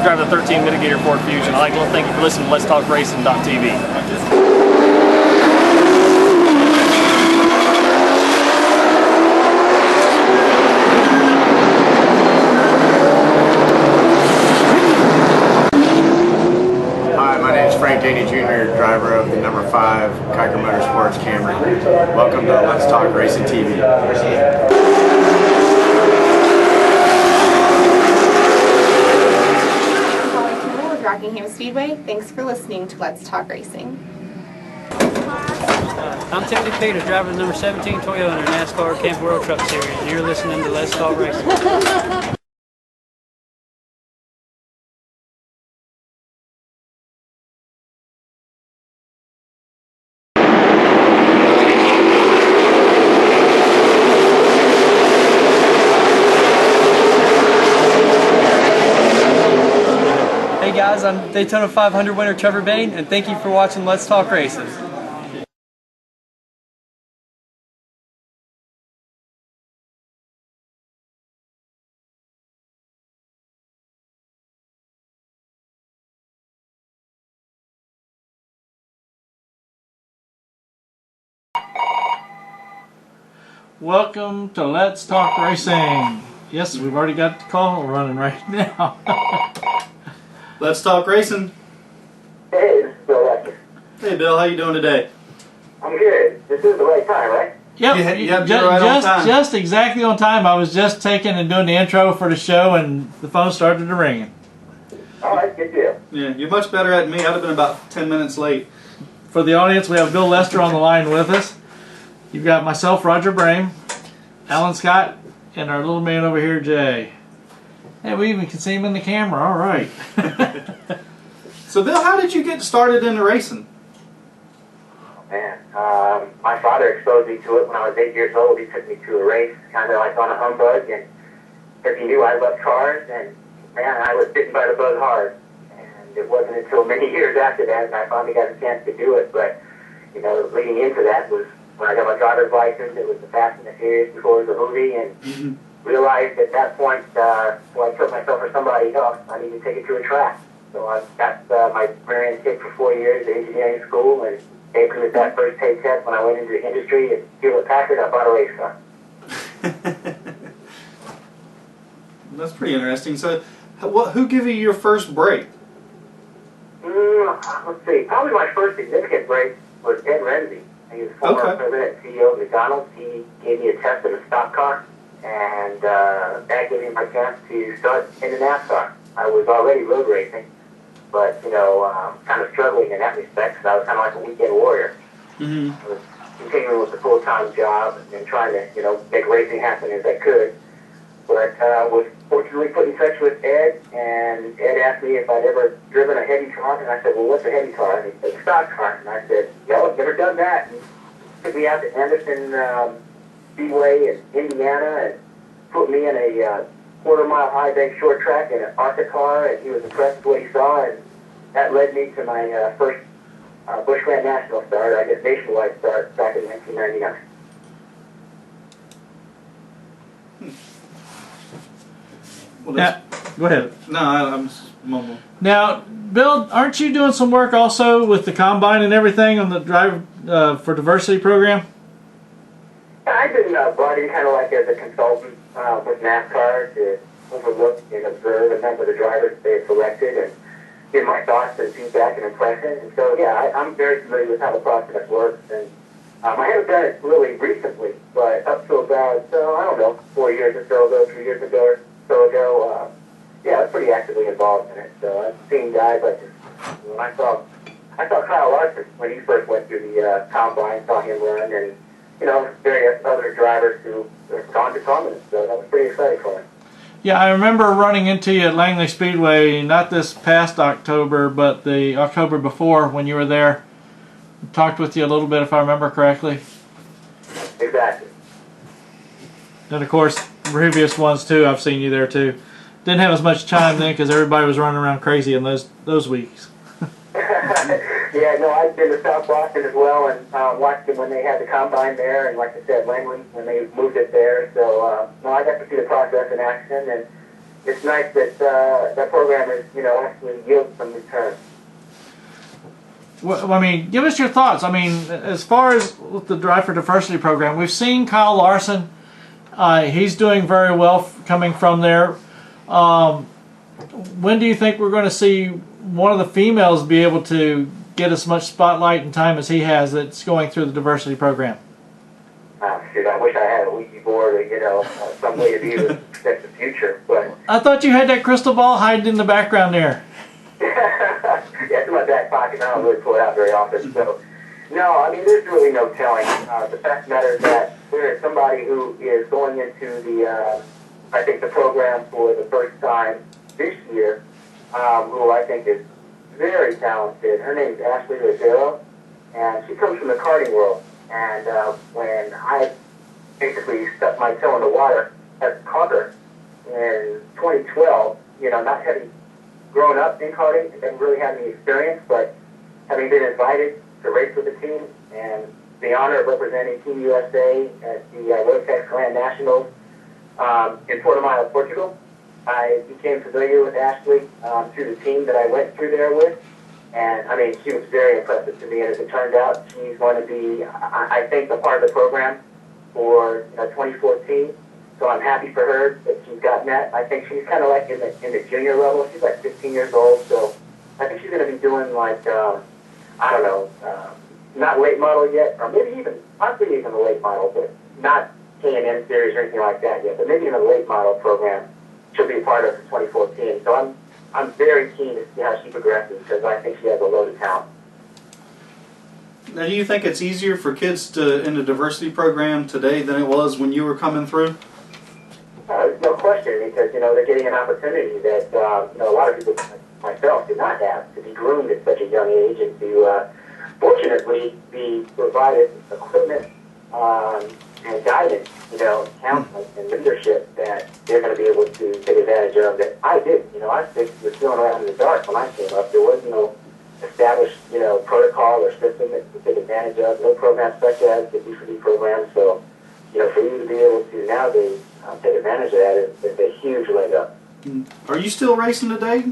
to drive the 13 Mitigator Ford Fusion. I'd like to thank you for listening to Let's Talk Racing.tv. Jr., driver of the number 5 Kiker Motorsports Camry. Welcome to Let's Talk Racing TV. With Rockingham Speedway. Thanks for listening to Let's Talk Racing. I'm Timothy Peters, driver of the number 17 Toyota in the NASCAR Camp World Truck Series, and you're listening to Let's Talk Racing. Hey guys, I'm Daytona 500 winner Trevor Bain, and thank you for watching Let's Talk Racing. Welcome to Let's Talk Racing. Yes, we've already got the call running right now. Let's Talk Racing. Hey, this is Bill Lecter. Hey Bill, how you doing today? I'm good. This is the right time, right? Yep, Yep, you're right on time. Just exactly on time. I was just taking and doing the intro for the show, and the phone started to ringing. All right, good deal. Yeah, you're much better at me. I'd have been about 10 minutes late. For the audience, we have Bill Lester on the line with us. You've got myself, Roger Brehm, Alan Scott, and our little man over here, Jay. Hey, we even can see him in the camera. All right. So, Bill, how did you get started in racing? Man, my father exposed me to it when I was 8 years old. He took me to a race, kind of like on a humbug, and because he knew I loved cars, and man, I was bitten by the bug hard. And it wasn't until many years after that I finally got a chance to do it. But, you know, leading into that was when I got my driver's license. It was the Fast and the Furious before it was a movie, and realized at that point, when I took myself for somebody else, I needed to take it to a track. So I got my rear end kicked for 4 years at engineering school, and after with that first paycheck, when I went into the industry at Hewlett Packard, I bought a race car. That's pretty interesting. So, who gave you your first break? Let's see. Probably my first significant break was Ed Renzi. He was former president and CEO of McDonald's. He gave me a test in a stock car, and that gave me my chance to start in the NASCAR. I was already road racing, but, you know, kind of struggling in that respect because I was kind of like a weekend warrior. I was continuing with the full-time job and trying to, you know, make racing happen as I could. But was fortunately put in touch with Ed, and Ed asked me if I'd ever driven a heavy car, and I said, well, what's a heavy car? And he said, a stock car. And I said, no, I've never done that. And he took me out to Anderson Speedway in Indiana and put me in a quarter-mile high-bank short track in an ARCA car, and he was impressed with what he saw, and that led me to my first Busch Grand National start, I guess nationwide start, back in 1999. Well, Yeah, go ahead. No, I'm just mumbling. Now, Bill, aren't you doing some work also with the combine and everything on the Drive for Diversity program? I've been brought in kind of like as a consultant with NASCAR to overlook and observe a number of the drivers they had selected and give my thoughts and feedback and impressions. And so, yeah, I'm very familiar with how the process works. And I haven't done it really recently, but up to about, I don't know, 4 years or so ago, 3 years ago, yeah, I was pretty actively involved in it. So I've seen guys like this. When I saw Kyle Larson when he first went through the combine, saw him run, and, you know, various other drivers who have gone to prominence. So that was pretty exciting for me. Yeah, I remember running into you at Langley Speedway, not this past October, but the October before when you were there. Talked with you a little bit, if I remember correctly. Exactly. And of course, previous ones too, I've seen you there too. Didn't have as much time then because everybody was running around crazy in those weeks. Yeah, no, I've been to South Boston as well and watched them when they had the combine there, and like I said, Langley when they moved it there. So no, I got to see the process in action, and it's nice that that program is, actually yields some return. Well, I mean, give us your thoughts. I mean, as far as with the Drive for Diversity program, we've seen Kyle Larson. He's doing very well coming from there. When do you think we're going to see one of the females be able to get as much spotlight and time as he has that's going through the diversity program? Shoot, I wish I had a Ouija board or, some way to be able to predict the future. But I thought you had that crystal ball hiding in the background there. yeah, it's in my back pocket. I don't really pull it out very often. So, no, I mean, there's really no telling. The fact of the matter is that there is somebody who is going into the, I think, the program for the first time this year, who I think is very talented. Her name is Ashley Rivero, and she comes from the karting world. And when I basically stuck my toe in the water as a karter in 2012, not having grown up in karting and didn't really have any experience, but having been invited to race with the team and the honor of representing Team USA at the Rotex Grand Nationals in Portimao, Portugal, I became familiar with Ashley through the team that I went through there with. And, I mean, she was very impressive to me. And as it turned out, she's going to be, I think, a part of the program for 2014. So I'm happy for her that she's gotten that. I think she's kind of like in the junior level. She's like 15 years old. So I think she's going to be doing like, I don't know, not late model yet, or maybe even, possibly even a late model, but not K&M series or anything like that yet. But maybe in a late model program, she'll be a part of 2014. So I'm very keen to see how she progresses because I think she has a load of talent. Now, do you think it's easier for kids in the diversity program today than it was when you were coming through? There's no question because, they're getting an opportunity that, a lot of people like myself did not have to be groomed at such a young age and to, fortunately, be provided equipment and guidance, counseling and leadership that they're going to be able to take advantage of that I did. I was feeling around in the dark when I came up. There was no established, protocol or system that to take advantage of, no programs such as the D4D program. So, for you to be able to nowadays take advantage of that is a huge leg up. Are you still racing today?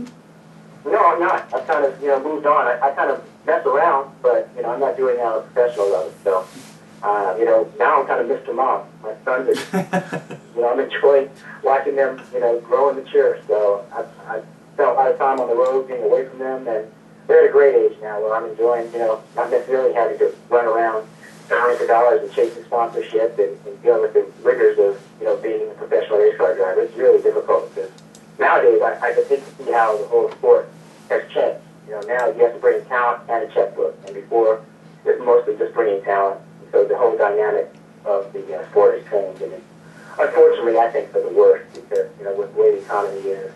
No, I'm not. I've kind of, moved on. I kind of mess around, but, I'm not doing it on a professional level. So, now I'm kind of Mr. Mom. My sons are, I'm enjoying watching them, grow and mature. So I spent a lot of time on the road being away from them, and they're at a great age now where I'm enjoying, not necessarily having to run around dying for dollars and chasing sponsorship and dealing with the rigors of, being a professional race car driver. It's really difficult because nowadays I just hate to see how the whole sport has changed. Now you have to bring talent and a checkbook, and before it's mostly just bringing talent. So the whole dynamic of the sport has changed, and unfortunately, I think for the worst because with the way the economy is,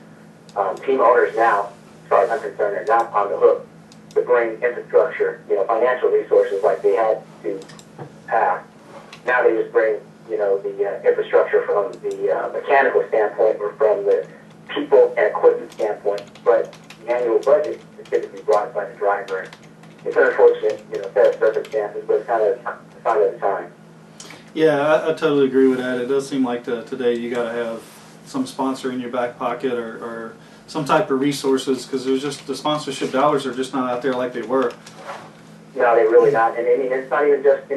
team owners now, as far as I'm concerned, are not on the hook to bring infrastructure, financial resources like they had to past. Now they just bring, the infrastructure from the mechanical standpoint or from the people and equipment standpoint, but the annual budget is typically brought by the driver. It's an unfortunate, set of circumstances, but it's kind of a sign of the time. Yeah, I totally agree with that. It does seem like today you got to have some sponsor in your back pocket or some type of resources because there's just the sponsorship dollars are just not out there like they were. No, they really not. And I mean, it's not even just,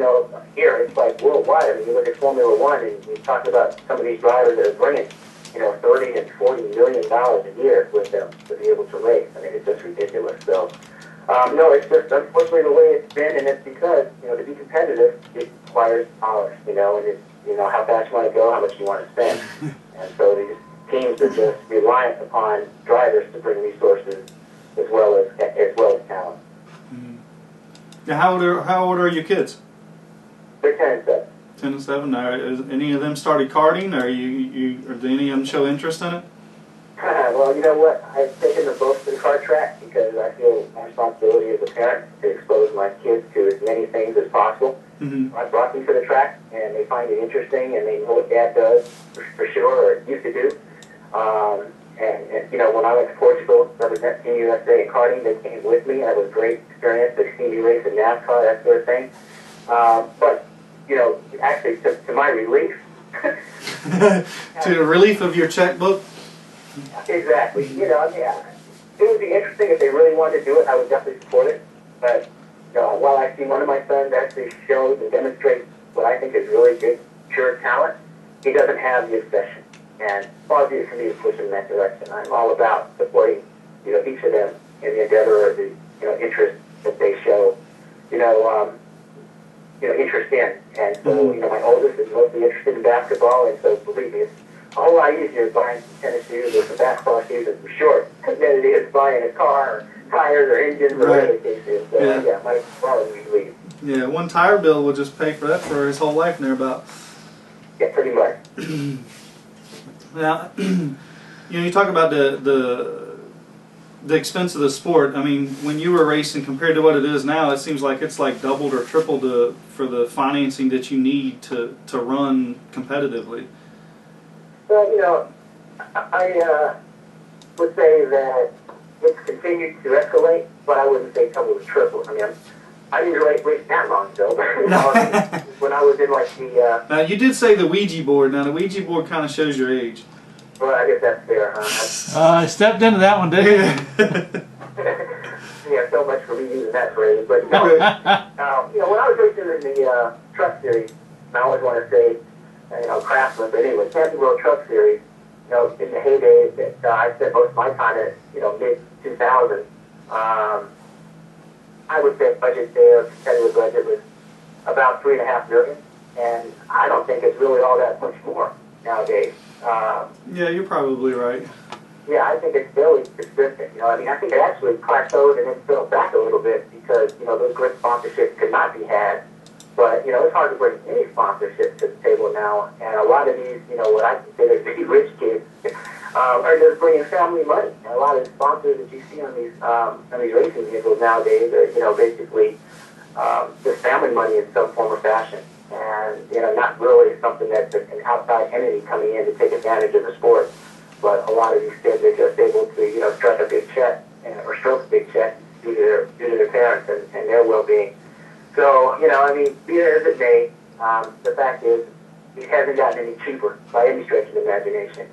here. It's like worldwide. I mean, you look at Formula One and you talk about some of these drivers that are bringing, $30 and $40 million a year with them to be able to race. I mean, it's just ridiculous. So, no, it's just unfortunately the way it's been, and it's because, to be competitive, it requires hours, and it's, how fast you want to go, how much you want to spend. And so these teams are just reliant upon drivers to bring resources as well as talent. Now, how old are your kids? They're 10 and 7. 10 and 7. Are any of them started karting? Or do any of them show interest in it? Well, you know what? I've taken them both to the kart track because I feel my responsibility as a parent to expose my kids to as many things as possible. I brought them to the track, and they find it interesting, and they know what Dad does for sure, or used to do. And when I went to Portugal, represent Team USA in karting, they came with me. That was a great experience. They see me race in NASCAR, that sort of thing. But, actually, to my relief. To the relief of your checkbook? Exactly. You know, I mean, it would be interesting if they really wanted to do it. I would definitely support it. But while I've seen one of my sons actually shows and demonstrate what I think is really good, pure talent, he doesn't have the obsession. And far be it for me to push him in that direction. I'm all about supporting, each of them in the endeavor or the, interest that they show, interest in. And so, my oldest is mostly interested in basketball, and so believe me, it's a whole lot easier buying some tennis shoes or some basketball shoes and some shorts than it is buying a car or tires or engines or whatever the case is. So, yeah, my father would leave. Yeah, one tire bill will just pay for that for his whole life and thereabout. Yeah, pretty much. Now, you talk about the expense of the sport. I mean, when you were racing compared to what it is now, it seems like it's like doubled or tripled for the financing that you need to run competitively. Well, I would say that it's continued to escalate, but I wouldn't say double or triple. I mean, I didn't race that long ago. When I was in like the... Now, you did say the Ouija board. Now, the Ouija board kind of shows your age. Well, I guess that's fair, huh? I stepped into that one, didn't you? Yeah, so much for me using that phrase. But no, when I was racing in the truck series, and I always want to say, Craftsman, but anyway, Champion World Truck Series, in the heyday that I spent most of my time at, mid-2000, I would say budget there, competitive budget was about $3.5 million, and I don't think it's really all that much more nowadays. Yeah, you're probably right. Yeah, I think it's fairly consistent. I think it actually plateaued and then fell back a little bit because, those great sponsorships could not be had. But, it's hard to bring any sponsorship to the table now. And a lot of these, what I consider to be rich kids, are just bringing family money. And a lot of the sponsors that you see on these racing vehicles nowadays are, basically just family money in some form or fashion. And, not really something that's an outside entity coming in to take advantage of the sport. But a lot of these kids are just able to, strike a big check or stroke a big check due to their parents and their well-being. So, be it as it may, the fact is it hasn't gotten any cheaper by any stretch of the imagination.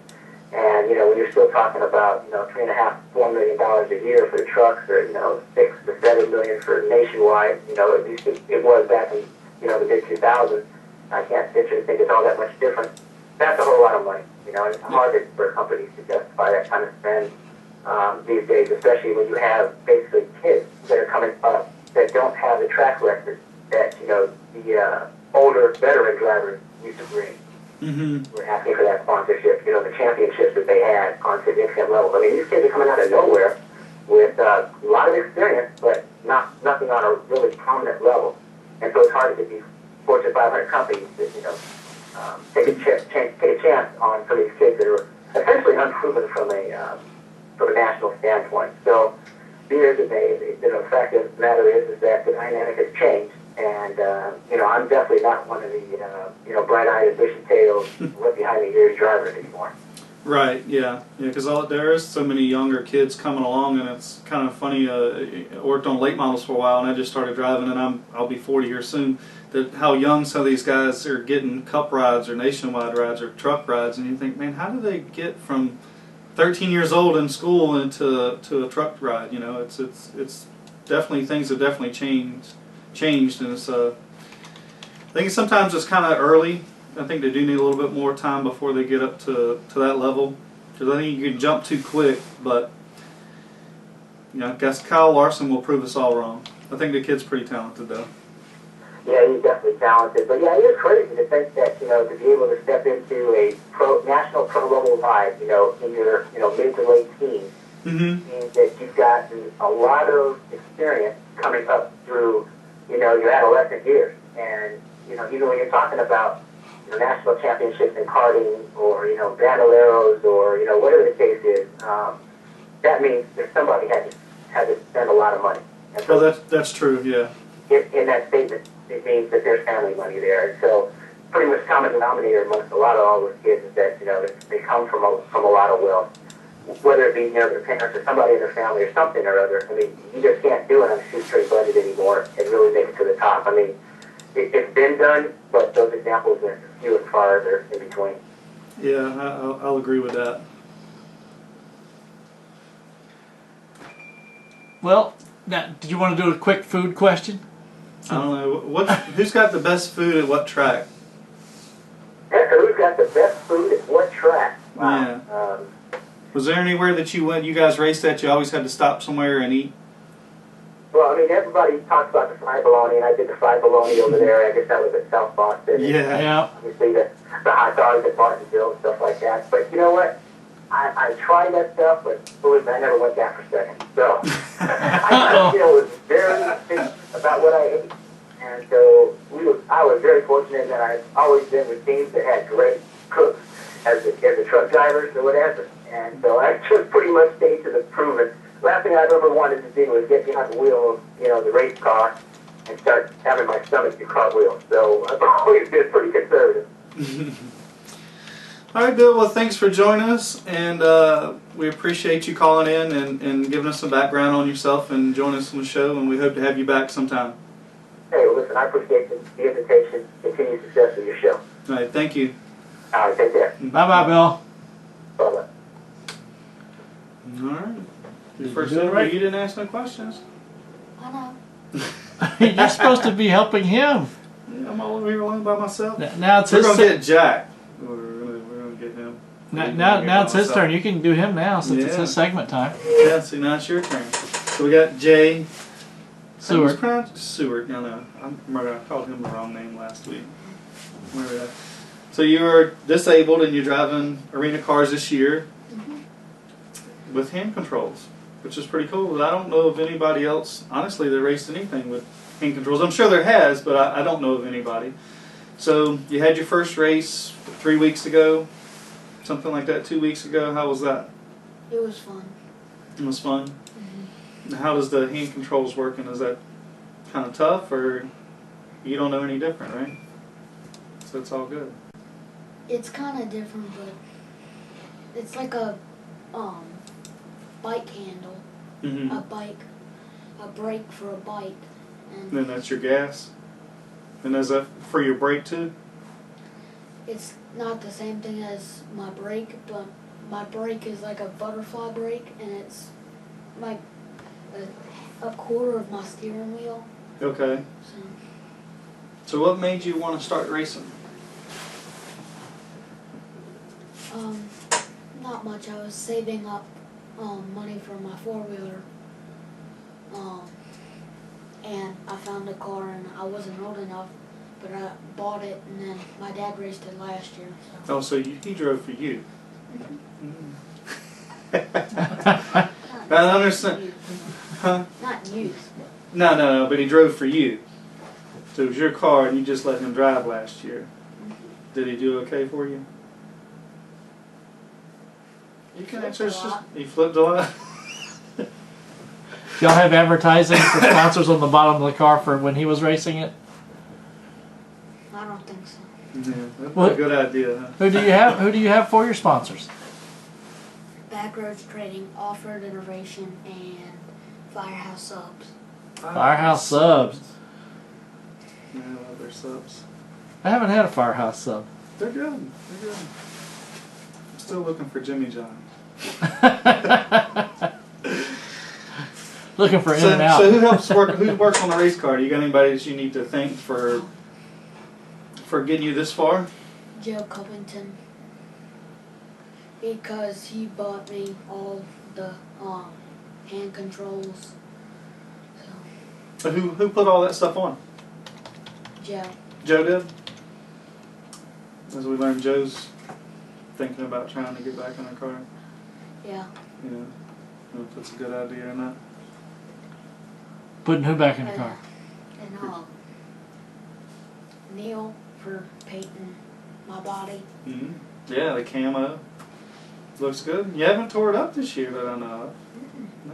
And, when you're still talking about, $3.5, $4 million a year for the trucks or, $6 to $7 million for nationwide, at least it was back in, the mid-2000s. I can't sit here and think it's all that much different. That's a whole lot of money. It's hard for companies to justify that kind of spend these days, especially when you have basically kids that are coming up that don't have the track record that, the older veteran drivers used to bring. Mm-hmm. We're asking for that sponsorship, the championships that they had on significant levels. I mean, these kids are coming out of nowhere with a lot of experience, but nothing on a really prominent level. And so it's hard to get these Fortune 500 companies that, take a chance on some of these kids that are essentially unproven from a national standpoint. So, be it as it may, the fact of the matter is that the dynamic has changed, and I'm definitely not one of the bright-eyed, bushy-tailed, left-behind-the-ears drivers anymore. Right, yeah, because there is so many younger kids coming along, and it's kind of funny. I worked on late models for a while, and I just started driving, and I'll be 40 here soon. That how young some of these guys are getting cup rides or nationwide rides or truck rides, and you think, man, how do they get from 13 years old in school into a truck ride? It's definitely, things have definitely changed, and it's I think sometimes it's kind of early. I think they do need a little bit more time before they get up to that level, because I think you can jump too quick. But I guess Kyle Larson will prove us all wrong. I think the kid's pretty talented, though. Yeah, he's definitely talented. But yeah, it is crazy to think that to be able to step into a national pro level ride, in your mid to late teens, means that you've gotten a lot of experience coming up through your adolescent years. And even when you're talking about national championships in karting or bandoleros or whatever the case is, that means that somebody had to spend a lot of money. And so that's true. Yeah. In that statement, it means that there's family money there. And so, pretty much common denominator amongst a lot of all those kids is that they come from a lot of wealth, whether it be their parents or somebody in their family or something or other. I mean, you just can't do it on a shoestring budget anymore and really make it to the top. I mean, it's been done, but those examples are few and far in between. Yeah, I'll agree with that. Well, now, did you want to do a quick food question? I don't know. Who's got the best food at what track? Who's got the best food at what track? Wow. Yeah. Was there anywhere that you guys raced at, you always had to stop somewhere and eat? Well, I mean, everybody talks about the fried bologna, and I did the fried bologna over there. I guess that was at South Boston. Yeah. Yeah. Obviously, the hot dogs at Martinsville and stuff like that. But you know what? I tried that stuff, but believe me, I never went down for second. So I was very picky about what I ate. And so I was very fortunate that I've always been with teams that had great cooks as the truck drivers or whatever. And so I just pretty much stayed to the proven. Last thing I've ever wanted to do was get behind the wheel of, the race car and start having my stomach do cartwheels. So I've always been pretty conservative. All right, Bill. Well, thanks for joining us, and we appreciate you calling in and giving us some background on yourself and joining us on the show, and we hope to have you back sometime. Hey, well, listen, I appreciate the invitation. Continue success with your show. All right, thank you. All right, take care. Bye-bye, Bill. Bye-bye. All right. Your you first do it interview, right? you didn't ask no questions. I know. You're supposed to be helping him. Yeah, I'm all over here alone by myself. Now it's We're his gonna turn. get Jack. We're gonna get him. Now it's his turn. You can do him now since it's Yeah. his segment time. Yeah, see, now it's your turn. So we got Jay Seward. Seward. No, I called him the wrong name last week. Where we at? So you're disabled and you're driving arena cars this year with hand controls, which is pretty cool. But I don't know of anybody else, honestly, that raced anything with hand controls. I'm sure there has, but I don't know of anybody. So you had your first race 3 weeks ago, something like that, 2 weeks ago. How was that? It was fun. It was fun. How does the hand controls work, and is that kind of tough, or you don't know any different, right? So it's all good. It's kind of different, but it's like a bike handle, Mm-hmm. a brake for a bike, and Then that's your gas. And is that for your brake too? it's not the same thing as my brake, but my brake is like a butterfly brake, and it's like a quarter of my steering wheel. Okay. So what made you want to start racing? Not much. I was saving up money for my four-wheeler, and I found a car, and I wasn't old enough, but I bought it, and then my dad raced it last year. So. Oh, so he drove for you. Not I understand. used. Huh? Not used. No, but he drove for you. So it was your car, and you just let him drive last year. Did he do okay for you? You can answer. It's just he flipped a lot. Y'all have advertising for sponsors on the bottom of the car for when he was racing it? I don't think so. Yeah, that's What? a good idea. Huh? Who do you have for your sponsors? Backroads Trading, Off-Road Innovation, and Firehouse Subs. Firehouse Subs. No other subs. I haven't had a Firehouse Sub. They're good. They're good. I'm still looking for Jimmy John. Looking for in So, and out. so who works on the race car? Do you got anybody that you need to thank for getting you this far? Joe Covington, because he bought me all the hand controls. So, Who put all that stuff on? Joe. Joe did? As we learned, Joe's thinking about trying to get back in the car. Yeah. You know, I don't know if that's a good idea or not. Putting who back in the car? And Neil for painting my body. Mm-hmm. Yeah, the camo looks good. You haven't tore it up this year that I know of. No,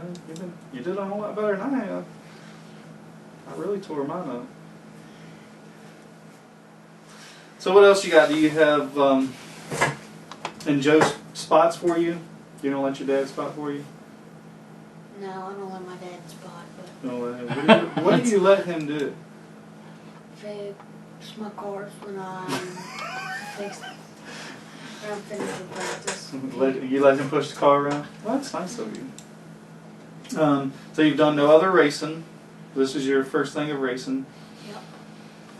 you did a whole lot better than I have. I really tore mine up. So what else you got? Do you have and Joe's spots for you? You don't let your dad spot for you? No, I don't let my dad spot, but No, what do you let him do? fix my cars when I'm fixed. When I'm finished with practice. You let him push the car around? Well, that's nice of you. So you've done no other racing. This is your first thing of racing. Yep.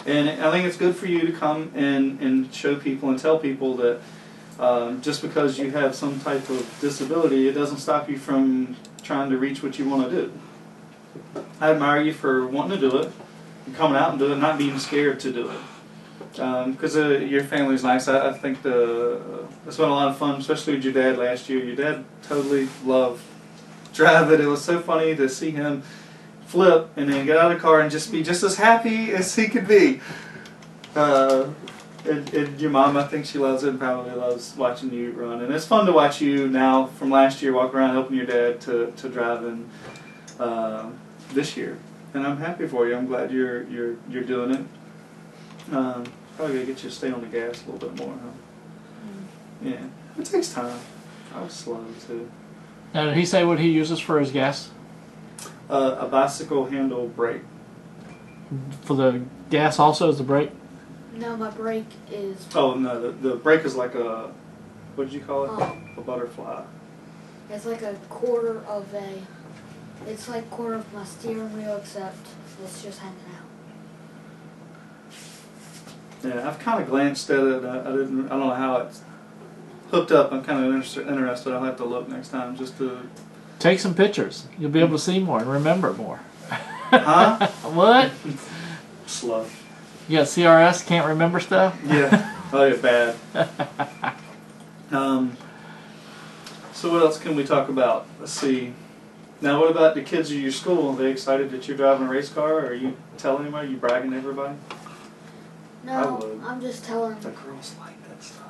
And I think it's good for you to come and show people and tell people that just because you have some type of disability, it doesn't stop you from trying to reach what you want to do. I admire you for wanting to do it, and coming out and do it, not being scared to do it. Because your family's nice. I think it's been a lot of fun, especially with your dad last year. Your dad totally loved driving. It was so funny to see him flip and then get out of the car and just be just as happy as he could be. And your mom, I think she loves it and probably loves watching you run. And it's fun to watch you now from last year walk around helping your dad to driving this year. And I'm happy for you. I'm glad you're doing it. Probably gotta get you to stay on the gas a little bit more, huh? Yeah, it takes time. I was slow too. Now, did he say what he uses for his gas? A bicycle handle brake. For the gas also is the brake? No, my brake is. Oh no, the brake is like a, what did you call it? A butterfly. It's like a quarter of a. It's like quarter of my steering wheel, except it's just hanging out. Yeah, I've kind of glanced at it. I don't know how it's hooked up. I'm kind of interested. I'll have to look next time just to. Take some pictures. You'll be able to see more and remember more. Huh? What? Slow. You got CRS, can't remember stuff? Yeah. Oh, yeah, bad. So what else can we talk about? Let's see. Now, what about the kids at your school? Are they excited that you're driving a race car? Or are you telling anybody? Are you bragging to everybody? I No, would. I'm just telling. The girls like that stuff.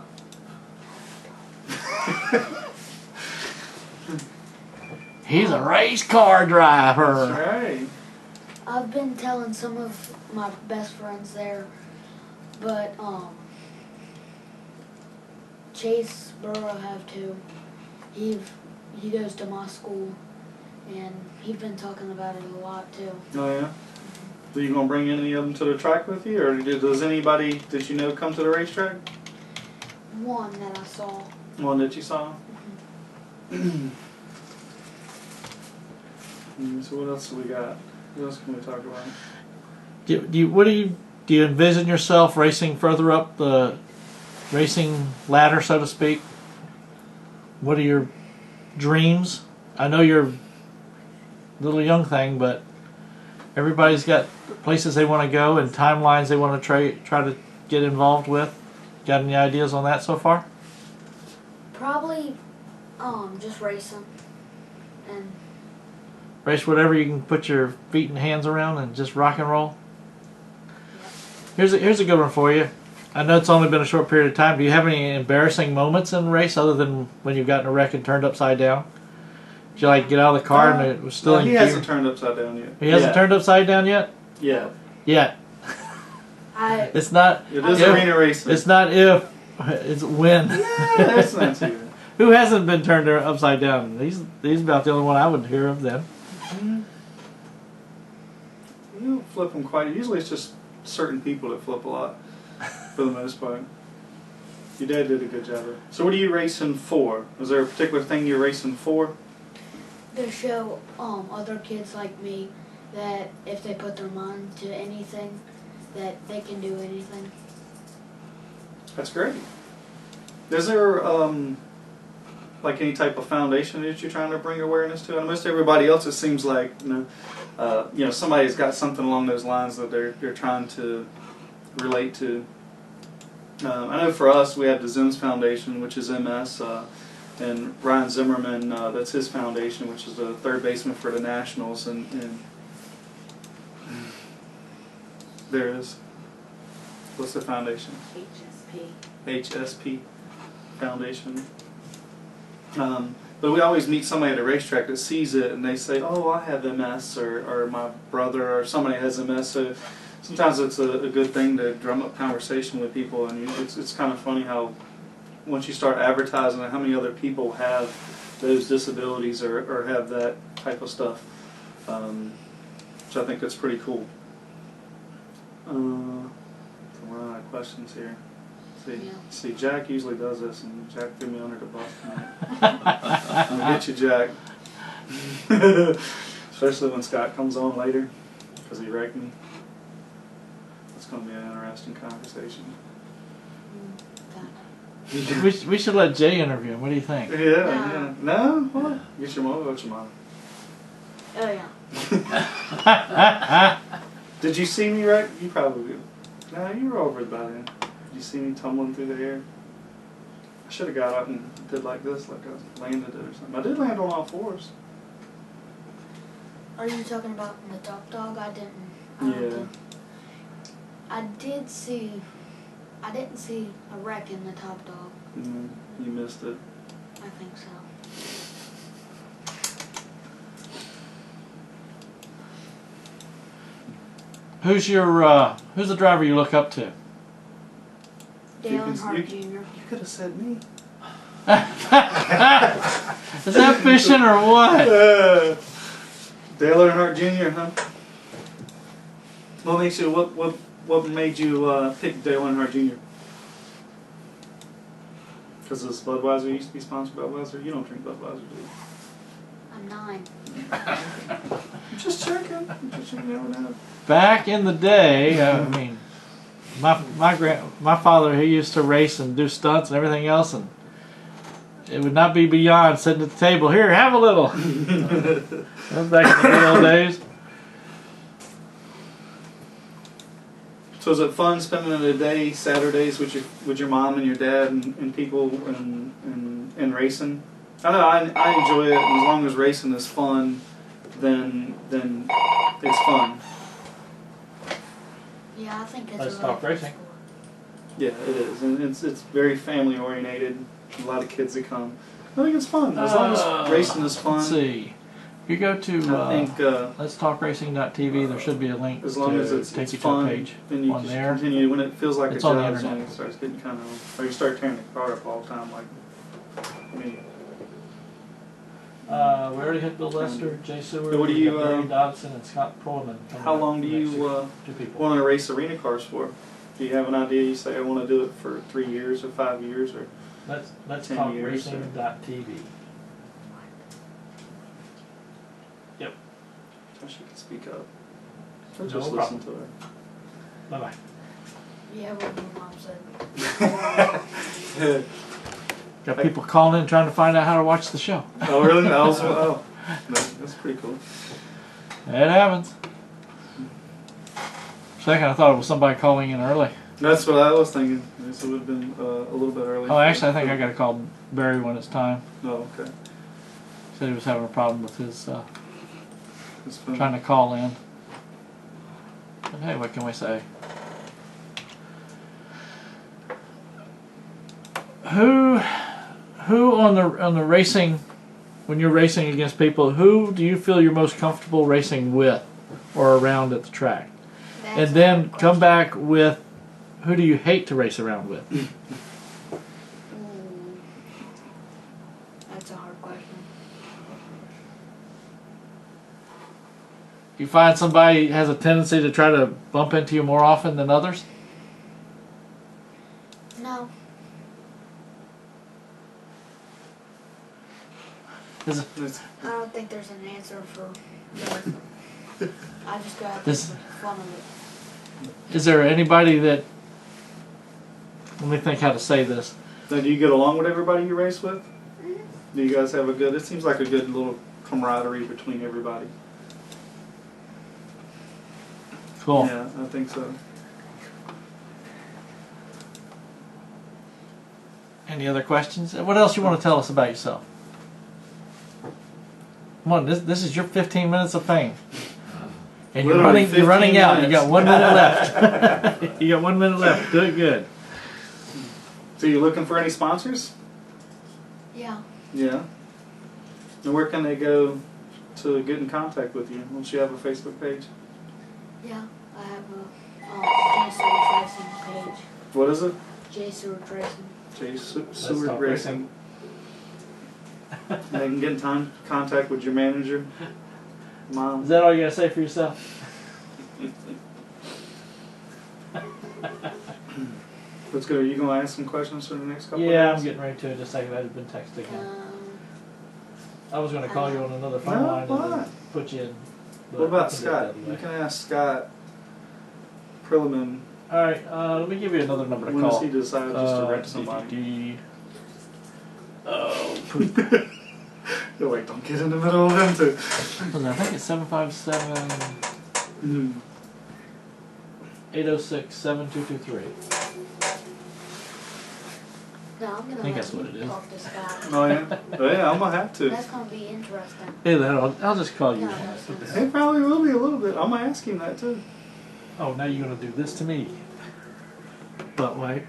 He's a race car driver. That's right. I've been telling some of my best friends there, but Chase Burrow have too. He goes to my school, and he's been talking about it a lot too. Oh yeah. Are you gonna bring any of them to the track with you, or does anybody that you know come to the racetrack? One that I saw. One that you saw. So what else have we got? What else can we talk about? Do you envision yourself racing further up the racing ladder, so to speak? What are your dreams? I know you're a little young thing, but everybody's got places they want to go and timelines they want to try to get involved with. Got any ideas on that so far? Probably, just racing, and Race whatever you can put your feet and hands around and just rock and roll. Here's a good one for you. I know it's only been a short period of time. Do you have any embarrassing moments in the race other than when you've gotten a wreck and turned upside down? Did you like get out of the car and it was still in he gear? hasn't turned upside down yet. He hasn't turned upside down yet? Yeah. Yet. It's not. It is arena racing. It's not if. It's when. Yeah, that's not too bad. Who hasn't been turned upside down? He's about the only one I would hear of then. You don't flip them quite. Usually it's just certain people that flip a lot, for the most part. Your dad did a good job. So what are you racing for? Is there a particular thing you're racing for? to show other kids like me that if they put their mind to anything, that they can do anything. That's great. Is there like any type of foundation that you're trying to bring awareness to? And most everybody else, it seems like somebody's got something along those lines that they're trying to relate to. I know for us, we have the Zims Foundation, which is MS, and Ryan Zimmerman, that's his foundation, which is the third baseman for the Nationals, and there it is. What's the foundation? HSP Foundation. But we always meet somebody at a racetrack that sees it and they say, oh, I have MS, or my brother or somebody has MS. So sometimes it's a good thing to drum up conversation with people, and it's kind of funny how once you start advertising how many other people have those disabilities or have that type of stuff, which I think that's pretty cool. I'm running out of questions here. See, Jack usually does this, and Jack threw me under the bus tonight. I'm gonna get you, Jack. Especially when Scott comes on later, because he wrecked me. It's going to be an interesting conversation. We should let Jay interview him. What do you think? Yeah. No? What? Get your mom. What's your mom? Oh yeah. Did you see me wreck? You probably. No, you were over it by then. Did you see me tumbling through the air? I should have got up and did like this, like I landed it or something. I did land on all fours. Are you talking about the top dog? I didn't. Yeah. I did see. I didn't see a wreck in the top dog. You missed it. I think so. Who's the driver you look up to? Dale Earnhardt Jr. You could have said me. Is that fishing or what? Dale Earnhardt Jr., huh? What makes you? What made you pick Dale Earnhardt Jr.? Because this Budweiser used to be sponsored by Budweiser. You don't drink Budweiser, do you? I'm 9. I'm just checking. Never know. Back in the day, I mean, my father, he used to race and do stunts and everything else, and it would not be beyond sitting at the table. Here, have a little. That was back in the good old days. So is it fun spending a day Saturdays with your mom and your dad and people and racing? I know I enjoy it, and as long as racing is fun, then it's fun. Yeah, I think it's Let's a talk really racing. fun sport. Yeah, it is, and it's very family oriented. A lot of kids that come. I think it's fun as long as racing is fun. Let's see. If you go to I think Let's Talk Racing.tv, there should be a link as long to as it's take you fun, to a page then you on just there. continue. When it feels like It's a on the job, internet. then it starts getting kind of, or you start tearing the car up all the time, like me. We already hit Bill Lester, Jay Seward, What do you, Barry Dodson, and Scott Prillaman. How long do you two people. want to race arena cars for? Do you have an idea? You say I want to do it for 3 years or 5 years or Let's 10 talk years, racing.tv. Yep. so she can speak up. Or No just problem. listen to her. Bye bye. Yeah, what my mom said. Got people calling in trying to find out how to watch the show. Oh really? That's pretty cool. It happens. Second, I thought it was somebody calling in early. That's what I was thinking. This would have been a little bit early. Oh, actually, I think I got to call Barry when it's time. Oh, okay. Said he was having a problem with his It's fun. trying to call in. But hey, what can we say? Who on the racing, when you're racing against people, who do you feel you're most comfortable racing with or around at the track? That's And a then hard come question. back with who do you hate to race around with? That's a hard question. You find somebody has a tendency to try to bump into you more often than others? No. Is it, I don't think there's an answer for that. I just got to This- think fun of it. is there anybody that, let me think how to say this. Now, do you get along with everybody you race with? Do you guys have a good? It seems like a good little camaraderie between everybody. Cool. Yeah, I think so. Any other questions? What else you want to tell us about yourself? Come on, this is your 15 minutes of fame. And you're Literally running 15 out. You minutes. got 1 minute left. You got 1 minute left. Do it good. So you looking for any sponsors? Yeah. Yeah. And where can they go to get in contact with you? Don't you have a Facebook page? Yeah. I have a J Seward Racing page. What is it? J Seward Racing. Seward talk Racing. They can get in contact with your manager, mom. Is that all you got to say for yourself? Let's go. Are you going to ask some questions for the next couple Yeah, of I'm minutes? getting ready to in just a second. I've been texting him. I was going to call you on another phone No, line and why? then put you in. What about I can do it Scott? the other You way. can ask Scott Prillaman. All right, let me give you another number to When call. does he decide just to wreck somebody? Oh, No, wait, don't get in the middle of them too. I think it's 757 806 7223. No, I'm gonna I think let that's you what it is. talk to Scott. Oh yeah, oh, yeah, I'm gonna have to. That's gonna be interesting. Hey, I'll just call you. No, that's not- It probably will be a little bit. I'm gonna ask him that too. Oh, now you're going to do this to me. But wait.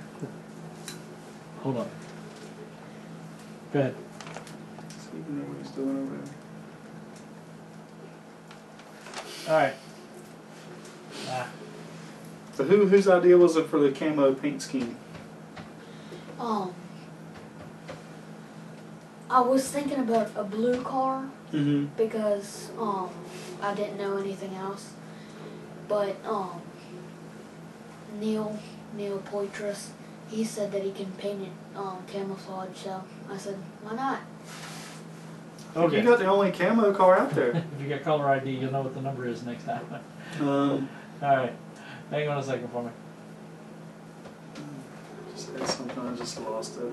Hold on. Go ahead. So you can know what he's doing over there. All right. Ah. So whose idea was it for the camo paint scheme? I was thinking about a blue car Mm-hmm. because I didn't know anything else. But Neil Poitras, he said that he can paint it camouflage, so I said, why not? Okay. You got the only camo car out there. If you got caller ID, you'll know what the number is next time. um, All right. Hang on a second for me. just had something, I just lost it.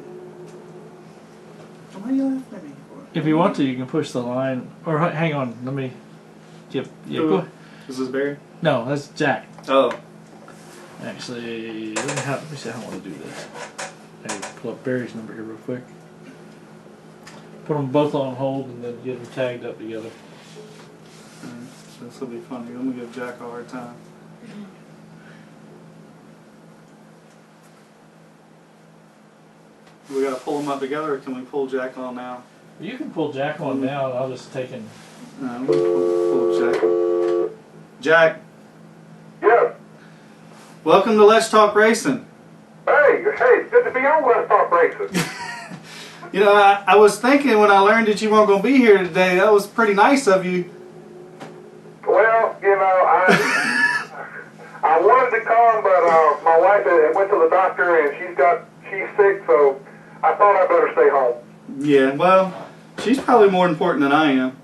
Why are you laughing at me for? If you want to, you can push the line. Or hang on, let me. Yep. Yeah, Who? go. Is this Barry? No, that's Jack. Oh. Actually, let me see how I want to do this. I need to pull up Barry's number here real quick. Put them both on hold and then get them tagged up together. This will be funny. I'm gonna give Jack a hard time. We gotta pull them up together, or can we pull Jack on now? You can pull Jack on now. I'll just take him. No, I'm gonna pull Jack. Jack, Yes. welcome to Let's Talk Racing. Hey, it's good to be on Let's Talk Racing. You know, I was thinking when I learned that you weren't going to be here today, that was pretty nice of you. Well, I wanted to come, but my wife went to the doctor and she's sick, so I thought I better stay home. Yeah, well, she's probably more important than I am.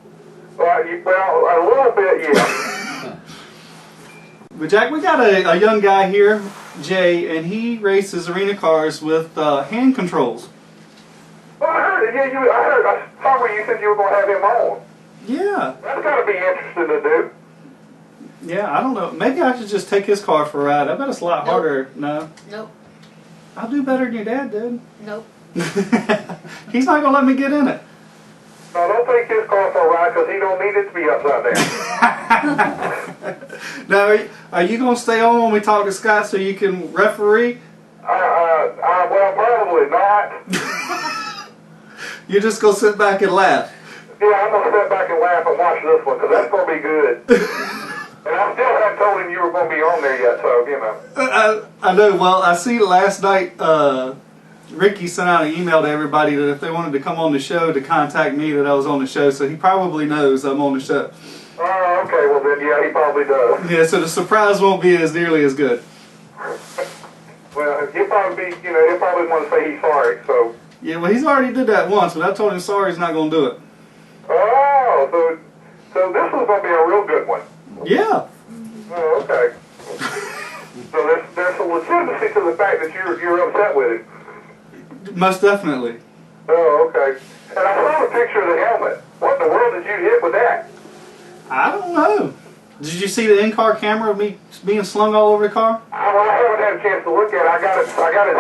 Well, a little bit, yeah. But Jack, we got a young guy here, Jay, and he races arena cars with hand controls. Well, I heard it. Yeah, I saw where you said you were going to have him on. Yeah. That's got to be interesting to do. Yeah, I don't know. Maybe I should just take his car for a ride. I bet it's a lot Nope. harder. No. Nope. I'll do better than your dad did. Nope. He's not going to let me get in it. No, don't take his car for a ride because he don't need it to be upside down. Now, are you going to stay on when we talk to Scott so you can referee? Well, probably not. You're just going to sit back and laugh. Yeah, I'm going to sit back and laugh and watch this one because that's going to be good. And I still haven't told him you were going to be on there yet, so, you know. I know. Well, I see last night Ricky sent out an email to everybody that if they wanted to come on the show to contact me that I was on the show, so he probably knows I'm on the show. Oh, okay, well then, yeah, he probably does. Yeah, so the surprise won't be as nearly as good. Well, he'll probably be, he'll probably want to say he's sorry, so. Yeah, well, he's already did that once, but I told him sorry he's not going to do it. Oh, so this was going to be a real good one. Yeah. Oh, okay. So there's some legitimacy to the fact that you're upset with him. Most definitely. Oh, okay. And I saw the picture of the helmet. What in the world did you hit with that? I don't know. Did you see the in-car camera of me being slung all over the car? I haven't had a chance to look at it. I got it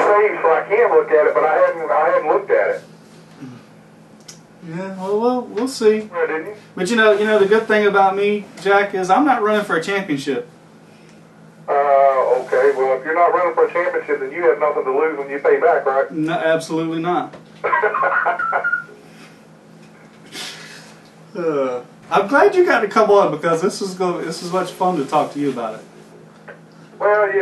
saved so I can look at it, but I hadn't looked at it. Yeah, well, we'll see. Yeah, didn't you? But you know, the good thing about me, Jack, is I'm not running for a championship. Okay. Well, if you're not running for a championship, then you have nothing to lose when you pay back, right? No, absolutely not. I'm glad you got to come on because this is much fun to talk to you about it. Well, I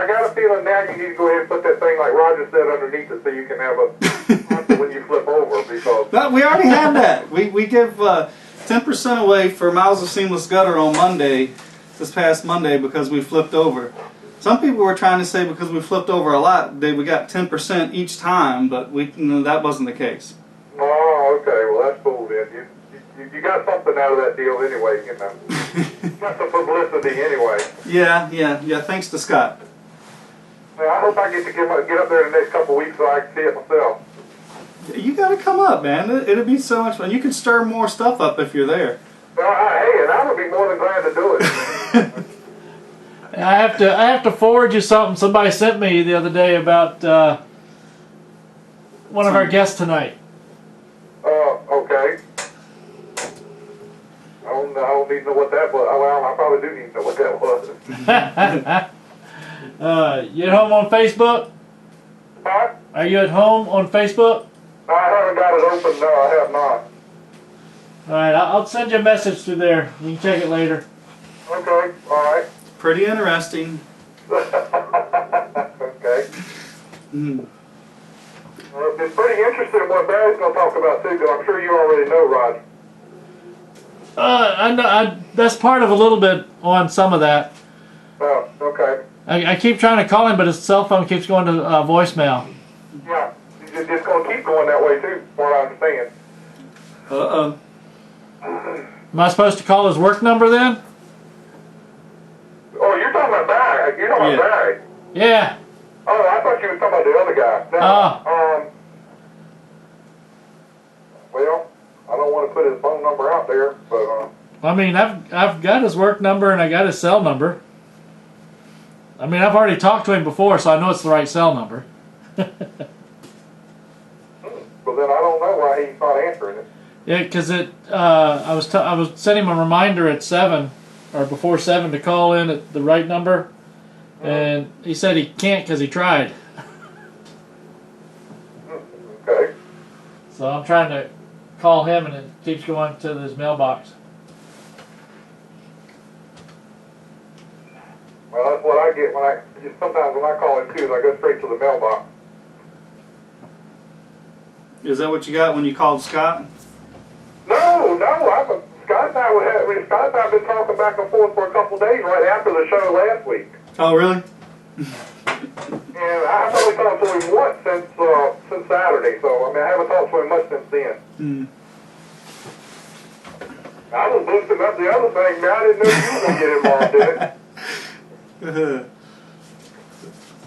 got a feeling now you need to go ahead and put that thing like Roger said underneath it so you can have a when you flip over because. No, we already had that. We give 10% away for Miles of Seamless Gutter on Monday, this past Monday, because we flipped over. Some people were trying to say because we flipped over a lot, we got 10% each time, but that wasn't the case. Oh, okay. Well, that's cool then. You got something out of that deal anyway, you know. You got some publicity anyway. Yeah. Thanks to Scott. Now, I hope I get to get up there in the next couple of weeks so I can see it myself. You got to come up, man. It'll be so much fun. You can stir more stuff up if you're there. Well, hey, and I would be more than glad to do it. I have to forward you something somebody sent me the other day about one of our guests tonight. Okay. I don't need to know what that was. Well, I probably do need to know what that was. You at home on Facebook? Huh? Are you at home on Facebook? I haven't got it open. No, I have not. All right, I'll send you a message through there. You can check it later. Okay, all right. Pretty interesting. Okay. Well, it's pretty interesting what Barry's going to talk about too, because I'm sure you already know, Rod. I know. That's part of a little bit on some of that. Oh, okay. I keep trying to call him, but his cell phone keeps going to voicemail. Yeah, it's going to keep going that way too, from what I understand. Uh-oh. Am I supposed to call his work number then? Oh, you're talking about Barry. You're talking about Barry. Yeah. Oh, I thought you were talking about the other guy. No, well, I don't want to put his phone number out there, but I mean, I've got his work number and I got his cell number. I mean, I've already talked to him before, so I know it's the right cell number. well, then I don't know why he's not answering it. Yeah, because I was sending him a reminder at 7 or before 7 to call in at the right number, and he said he can't because he tried. Okay. So I'm trying to call him, and it keeps going to his mailbox. Well, that's what I get sometimes when I call him too, I go straight to the mailbox. Is that what you got when you called Scott? No, Scott and I have been talking back and forth for a couple of days right after the show last week. Oh, really? And I've only talked to him once since Saturday, so I mean I haven't talked to him much since then. I was boosting up the other thing, man. I didn't know you were gonna get involved in it.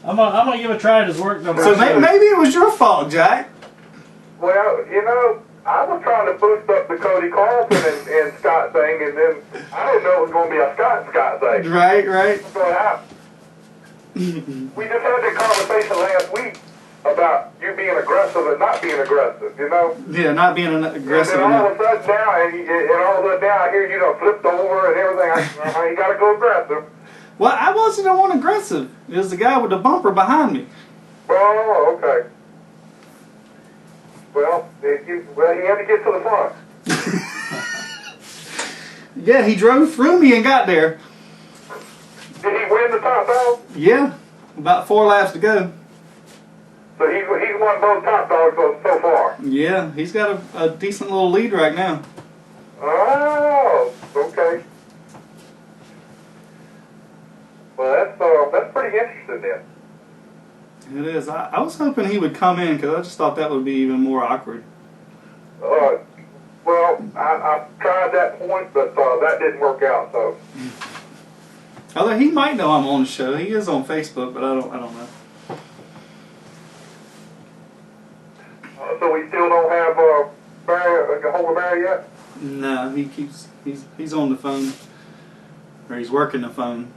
I'm gonna give a try at his work number. So maybe it was your fault, Jack. Well, you know, I was trying to boost up the Cody Carlton and Scott thing, and then I didn't know it was going to be a Scott thing. Right. What's going to happen? We just had that conversation last week about you being aggressive and not being aggressive, you know? Yeah, not being aggressive. And then all of a sudden now, I hear you done flipped over and everything. You got to go aggressive. Well, I wasn't the one aggressive. It was the guy with the bumper behind me. Oh, okay. Well, he had to get to the front. Yeah, he drove through me and got there. Did he win the top dog? Yeah, about 4 laps to go. So he's won both top dogs so far. Yeah, he's got a decent little lead right now. Oh, okay. Well, that's pretty interesting then. It is. I was hoping he would come in because I just thought that would be even more awkward. Well, I tried that point, but that didn't work out. So. Although he might know I'm on the show. He is on Facebook, but I don't know. So we still don't have Barry, a hold of Barry yet? No, he's on the phone, or he's working the phone.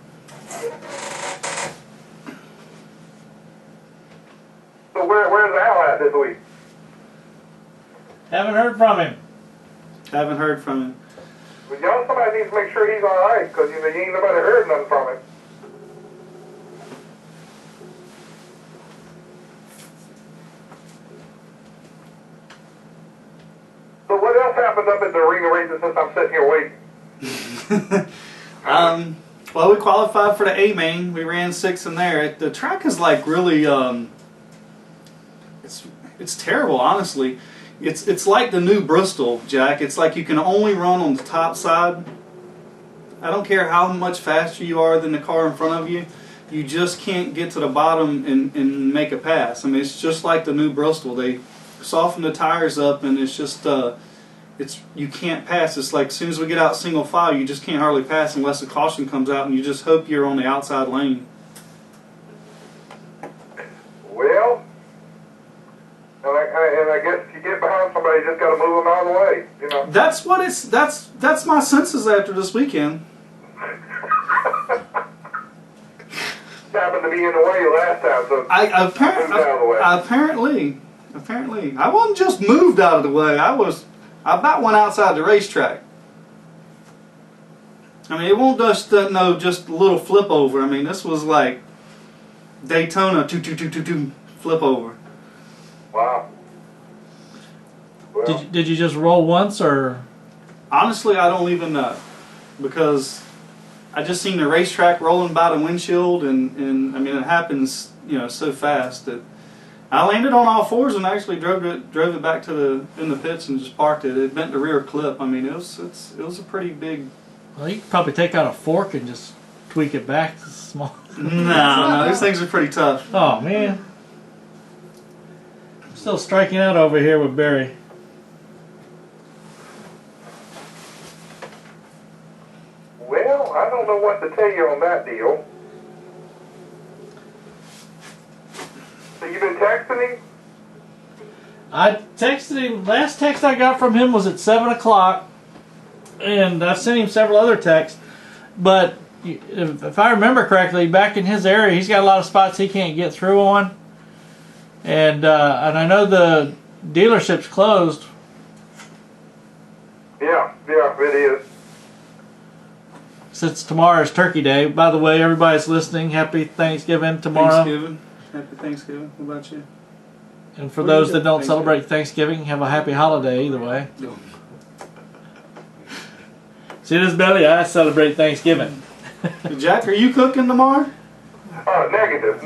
So where's Al at this week? Haven't heard from him. Haven't heard from him. Well, somebody needs to make sure he's all right, because you ain't nobody heard nothing from him. So what else happened up at the arena races since I'm sitting here waiting? Well, we qualified for the A main. We ran 6 in there. The track is like really, it's terrible, honestly. It's like the new Bristol, Jack. It's like you can only run on the top side. I don't care how much faster you are than the car in front of you. You just can't get to the bottom and make a pass. I mean, it's just like the new Bristol. They soften the tires up, and it's just you can't pass. It's like as soon as we get out single file, you just can't hardly pass unless a caution comes out, and you just hope you're on the outside lane. Well, and I guess if you get behind somebody, you just got to move them out of the way. You know. That's what it's. That's my senses after this weekend. Happened to be in the way last time, so moved out of the way. Apparently, I wasn't just moved out of the way. I about went outside the racetrack. I mean, it won't just just a little flip over. I mean, this was like Daytona, flip over. Wow. Well, Did you just roll once, or? Honestly, I don't even know, because I just seen the racetrack rolling by the windshield, and I mean, it happens, so fast that I landed on all fours and actually drove it back to in the pits and just parked it. It bent the rear clip. I mean, it was a pretty big. Well, you could probably take out a fork and just tweak it back to small. No, these things are pretty tough. Oh man, I'm still striking out over here with Barry. well, I don't know what to tell you on that deal. So you've been texting him? I texted him. Last text I got from him was at 7 o'clock, and I've sent him several other texts. But if I remember correctly, back in his area, he's got a lot of spots he can't get through on, and I know the dealership's closed. Yeah, it is. Since tomorrow's Turkey Day. By the way, everybody's listening. Happy Thanksgiving tomorrow. Happy Thanksgiving. What about you? And for those that don't celebrate Thanksgiving, have a happy holiday either way. See this belly? I celebrate Thanksgiving. Jack, are you cooking tomorrow? Negative.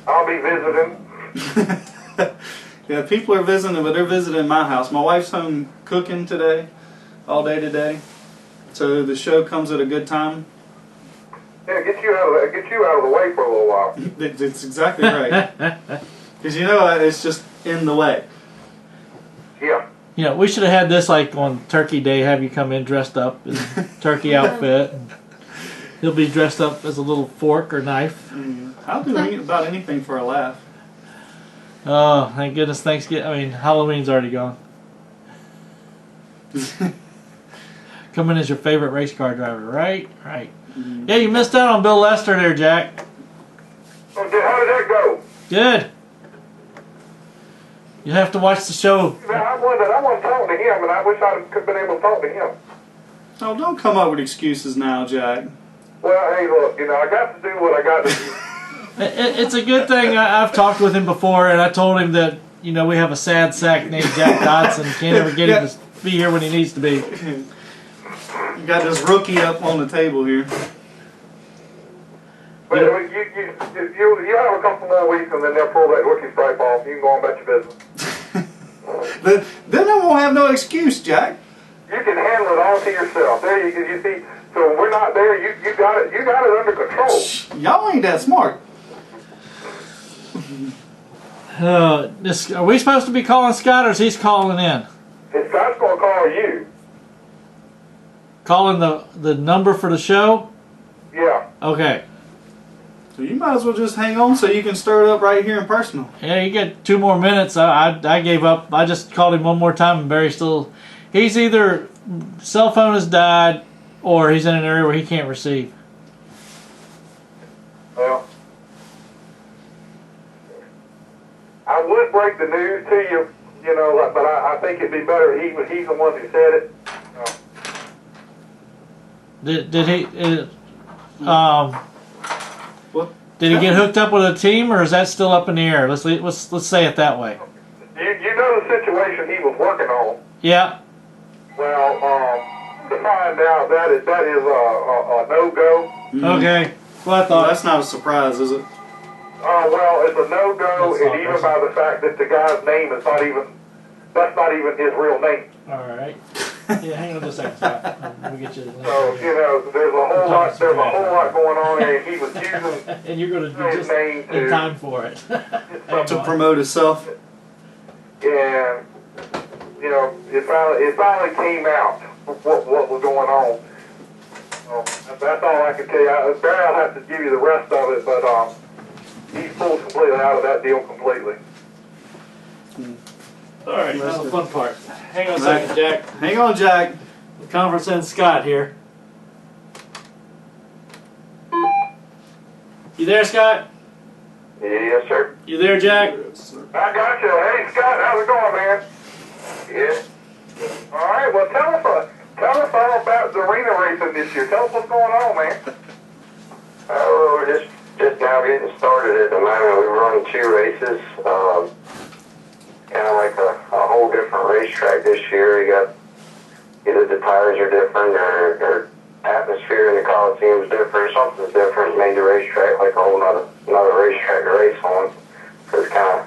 I'll be visiting. Yeah, people are visiting, but they're visiting my house. My wife's home cooking today, all day today. So the show comes at a good time. Yeah, get you out of the way for a little while. That's exactly right. Because it's just in the way. Yeah. We should have had this like on Turkey Day, have you come in dressed up in turkey outfit. He'll be dressed up as a little fork or knife. I'll do about anything for a laugh. Oh, thank goodness Thanksgiving. Halloween's already gone. Come in as your favorite race car driver, right? Right. Yeah, you missed out on Bill Lester there, Jack. How did that go? Good. You have to watch the show. I wasn't talking to him, and I wish I could have been able to talk to him. Oh, don't come up with excuses now, Jack. Well, hey, look, I got to do what I got to do. It's a good thing I've talked with him before, and I told him that, we have a sad sack named Jack Dodson. Can't ever get him to be here when he needs to be. You got this rookie up on the table here. But you have a couple more weeks, and then they'll pull that rookie stripe off. You can go on about your business. Then I won't have no excuse, Jack. You can handle it all to yourself. There you see. So we're not there. You got it. You got it under control. Y'all ain't that smart. Are we supposed to be calling Scott, or is he calling in? Scott's gonna call you. Calling the number for the show? Yeah. Okay. So you might as well just hang on so you can stir it up right here in personal. Yeah, you get 2 more minutes. I gave up. I just called him one more time, and Barry's still. He's either cell phone has died, or he's in an area where he can't receive. Well, I would break the news to you, but I think it'd be better. He's the one who said it. Did he? What? Did he get hooked up with a team, or is that still up in the air? Let's say it that way. You know the situation he was working on. Yeah. Well, to find out that is a no-go. Okay. Well, I thought that's not a surprise, is it? Well, it's a no-go, and even by the fact that the guy's name is that's not even his real name. All right. Yeah, hang on just a second, Scott. Let me get you the link. So, you know, there's a whole lot going on, and he was using And you're going to be his just name in to, time for it. To promote himself. and, you know, it finally came out what was going on. So that's all I can tell you. Barry, I'll have to give you the rest of it, but he's pulled completely out of that deal completely. All right, now the fun part. Hang on a second, Jack. Hang on, Jack. The conference ends Scott here. You there, Scott? Yes, sir. You there, Jack? I got you. Hey, Scott, how's it going, man? Yeah. All right. Well, tell us all about the arena racing this year. Tell us what's going on, man. Well, we're just now getting started at the moment. We run 2 races, kind of like a whole different racetrack this year. We got either the tires are different or atmosphere in the Coliseum is different. Something's different. Made the racetrack like a whole another racetrack to race on. So it's kind of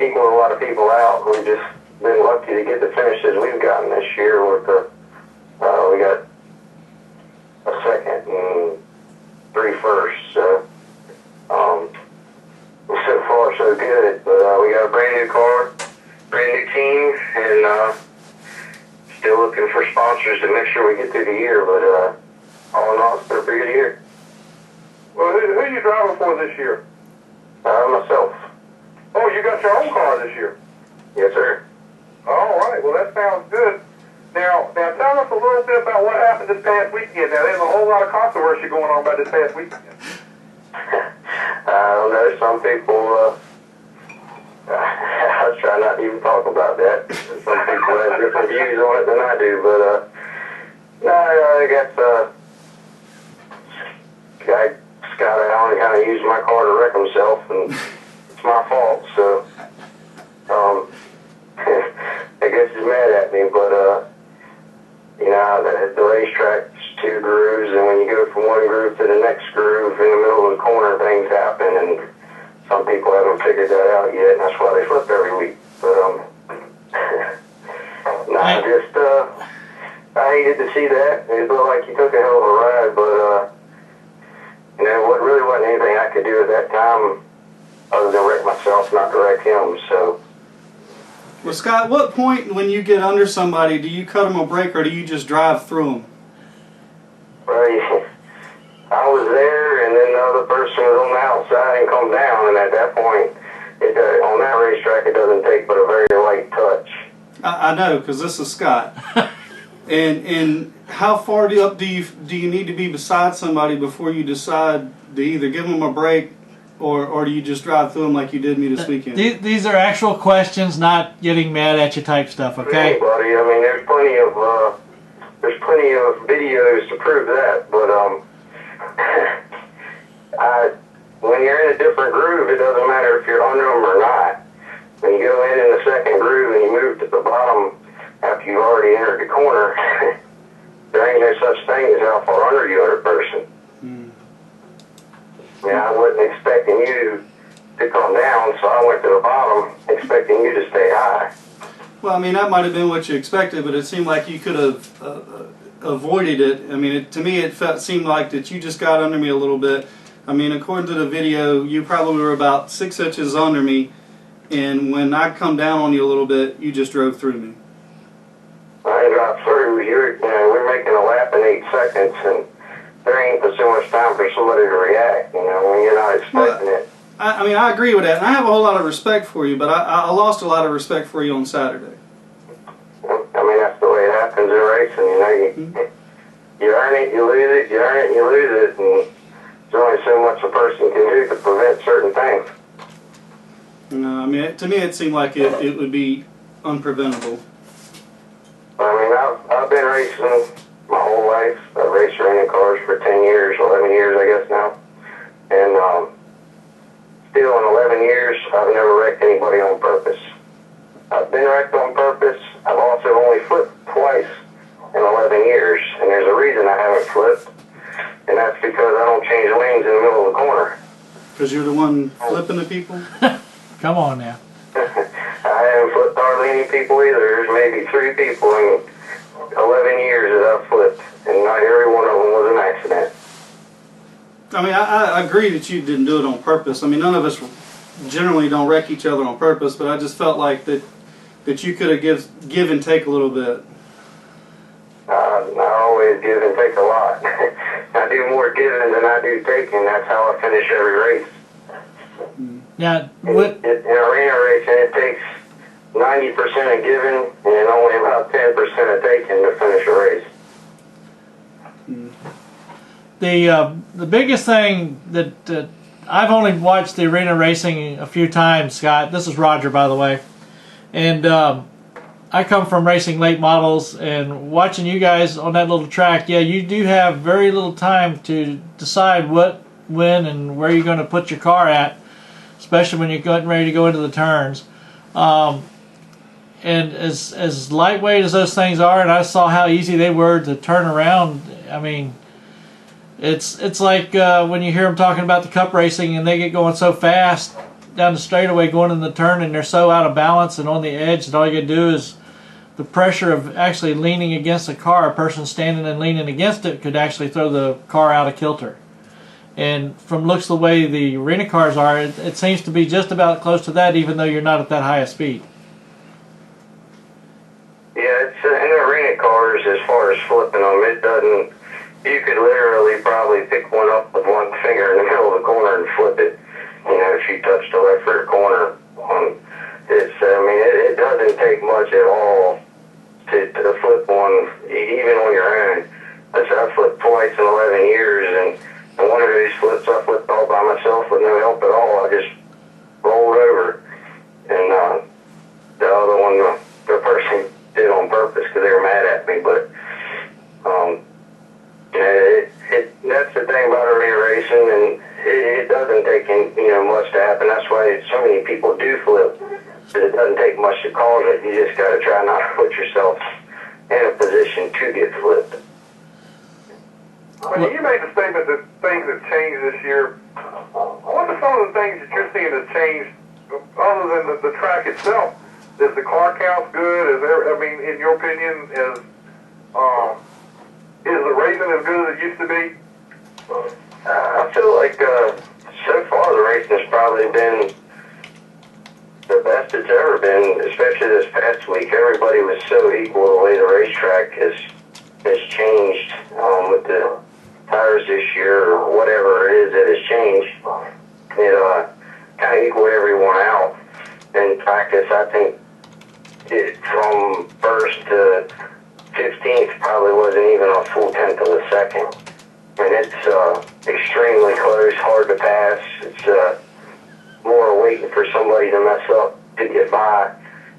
equal a lot of people out. We've just been lucky to get the finishes we've gotten this year. With we got a second and 3 firsts. So so far so good. But we got a brand new car, brand new team, and still looking for sponsors to make sure we get through the year. But all in all, it's been a pretty good year. Well, who are you driving for this year? Myself. Oh, you got your own car this year? Yes, sir. All right. Well, that sounds good. Now tell us a little bit about what happened this past weekend. Now, there's a whole lot of controversy going on about this past weekend. I don't know. Some people, I try not to even talk about that. Some people have different views on it than I do, but no, I got guy Scott Allen kind of used my car to wreck himself, and it's my fault. So I guess he's mad at me, but you know, the racetrack's 2 grooves, and when you go from one groove to the next groove, in the middle of the corner, things happen, and some people haven't figured that out yet, and that's why they flip every week. But I hated to see that. It looked like he took a hell of a ride, but you know, what really wasn't anything I could do at that time other than wreck myself, not to wreck him. So. Well, Scott, what point when you get under somebody, do you cut them a break or do you just drive through them? Well, I was there, and then the other person was on the outside and come down, and at that point, on that racetrack, it doesn't take but a very light touch. I know, because this is Scott. and how far do you need to be beside somebody before you decide to either give them a break or do you just drive through them like you did me this weekend? These are actual questions, not getting mad at you type stuff, okay? Anybody, I mean, there's plenty of videos to prove that, but when you're in a different groove, it doesn't matter if you're under them or not. When you go in the second groove and you move to the bottom after you've already entered the corner, there ain't no such thing as how far under you are a person. Yeah, I wasn't expecting you to come down, so I went to the bottom expecting you to stay high. Well, I mean, that might have been what you expected, but it seemed like you could have avoided it. I mean, to me, it seemed like that you just got under me a little bit. I mean, according to the video, you probably were about 6 inches under me, and when I come down on you a little bit, you just drove through me. I ain't got through. We're making a lap in 8 seconds, and there ain't so much time for somebody to react, you know, when you're not expecting it. I mean, I agree with that, and I have a whole lot of respect for you, but I lost a lot of respect for you on Saturday. I mean, that's the way it happens in racing, you know. You earn it, you lose it, you earn it, you lose it, and there's only so much a person can do to prevent certain things. No, I mean, to me, it seemed like it would be unpreventable. I mean, I've been racing my whole life. I've raced racing cars for 10 years, 11 years, I guess now. And still in 11 years, I've never wrecked anybody on purpose. I've been wrecked on purpose. I've also only flipped twice in 11 years, and there's a reason I haven't flipped, and that's because I don't change lanes in the middle of the corner. Because you're the one flipping the people? Come on now. I haven't flipped hardly any people either. There's maybe 3 people, and 11 years that I've flipped, and not every one of them was an accident. I mean, I agree that you didn't do it on purpose. I mean, none of us generally don't wreck each other on purpose, but I just felt like that you could have give and take a little bit. I always give and take a lot. I do more giving than I do taking. That's how I finish every race. Now, In arena racing, it takes 90% of giving and only about 10% of taking to finish a race. the biggest thing that I've only watched the arena racing a few times, Scott. This is Roger, by the way, and I come from racing late models, and watching you guys on that little track, yeah, you do have very little time to decide what, when, and where you're going to put your car at, especially when you're getting ready to go into the turns. And as lightweight as those things are, and I saw how easy they were to turn around, I mean, it's like when you hear them talking about the cup racing and they get going so fast down the straightaway going in the turn, and they're so out of balance and on the edge that all you can do is the pressure of actually leaning against a car, a person standing and leaning against it, could actually throw the car out of kilter. And from looks the way the arena cars are, it seems to be just about close to that, even though you're not at that high a speed. Yeah, it's in the arena cars, as far as flipping them, it doesn't, you could literally probably pick one up with one finger in the middle of the corner and flip it. You know, if you touch the left rear corner, it's, I mean, it doesn't take much at all to flip one, even on your own. I flipped twice in 11 years, and one of these flips I flipped all by myself with no help at all. I just rolled over, and the other one, the person did on purpose because they were mad at me. But that's the thing about arena racing, and it doesn't take much to happen. That's why so many people do flip. It doesn't take much to cause it. You just got to try not to put yourself in a position to get flipped. You made the statement that things have changed this year. What are some of the things that you're seeing have changed other than the track itself? Is the car count good? Is there, I mean, in your opinion, is the racing as good as it used to be? I feel like so far the racing has probably been the best it's ever been, especially this past week. Everybody was so equal the way the racetrack has changed with the tires this year, or whatever it is that has changed. It kind of equaled everyone out. In practice, I think from first to 15th probably wasn't even a full tenth of a second. And it's extremely close, hard to pass. It's more waiting for somebody to mess up to get by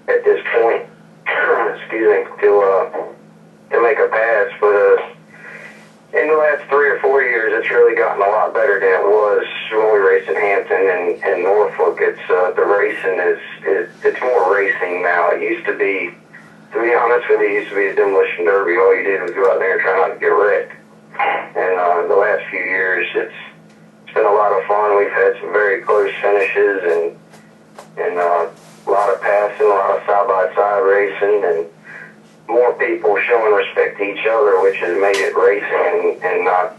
at this point. Excuse me, to make a pass. But in the last 3 or 4 years, it's really gotten a lot better than it was when we raced in Hampton and Norfolk. It's the racing it's more racing now. It used to be, to be honest with you, it used to be a demolition derby. All you did was go out there and try not to get wrecked. And the last few years, it's been a lot of fun. We've had some very close finishes and a lot of passing, a lot of side-by-side racing, and more people showing respect to each other, which has made it racing and not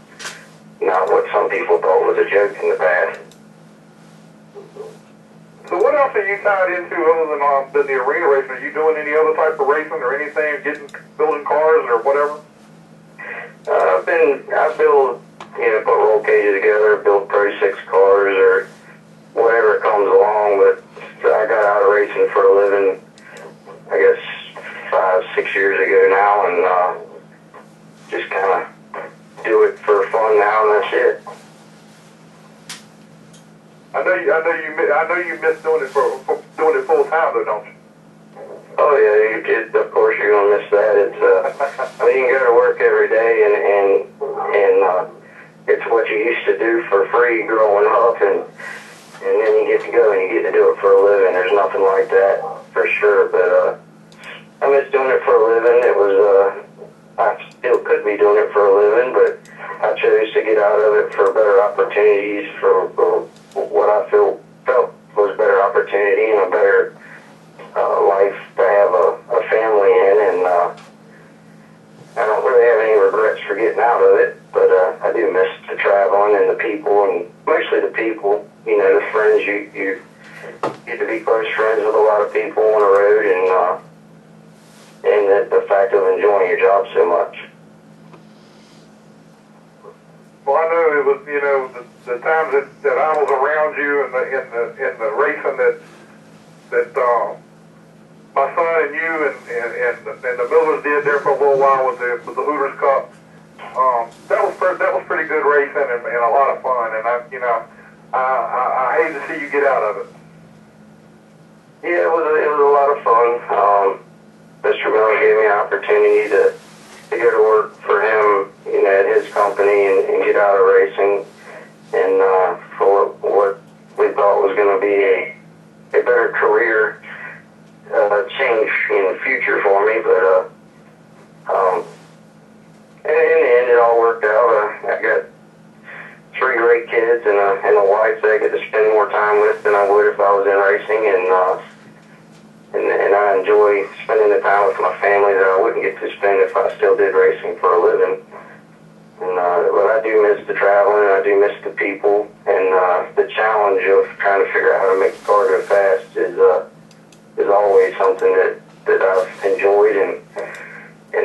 what some people thought was a joke in the past. So what else are you tied into other than the arena racing? Are you doing any other type of racing or anything, building cars or whatever? I build, put roll cages together, build Pro 6 cars or whatever comes along, but I got out of racing for a living, I guess, 5-6 years ago now, and just kind of do it for fun now, and that's it. I know you miss doing it full time though, don't you? Oh yeah, of course you're gonna miss that. It's you can go to work every day and it's what you used to do for free growing up, and then you get to go and you get to do it for a living. There's nothing like that for sure. But I miss doing it for a living. It was I still could be doing it for a living, but I chose to get out of it for better opportunities, for what I felt was a better opportunity and a better life to have a family in, getting out of it, but I do miss the traveling and the people, and mostly the people. You know, the friends you get to be close friends with a lot of people on the road, and the fact of enjoying your job so much. Well, I know it was, you know, the times that I was around you in the racing that my son and you and the Millers did there for a little while with the Hooters Cup. That was pretty good racing and a lot of fun. And I hate to see you get out of it. Yeah, it was a lot of fun. Mr. Miller gave me an opportunity to go to work for him, you know, at his company and get out of racing, and for what we thought was going to be a better career change in the future for me. But in the end, it all worked out. I got 3 great kids and a wife that I get to spend more time with than I would if I was in racing, and I enjoy spending the time with my family that I wouldn't get to spend if I still did racing for a living. And but I do miss the traveling, and I do miss the people, and the challenge of trying to figure out how to make the car go fast is always something that I've enjoyed, and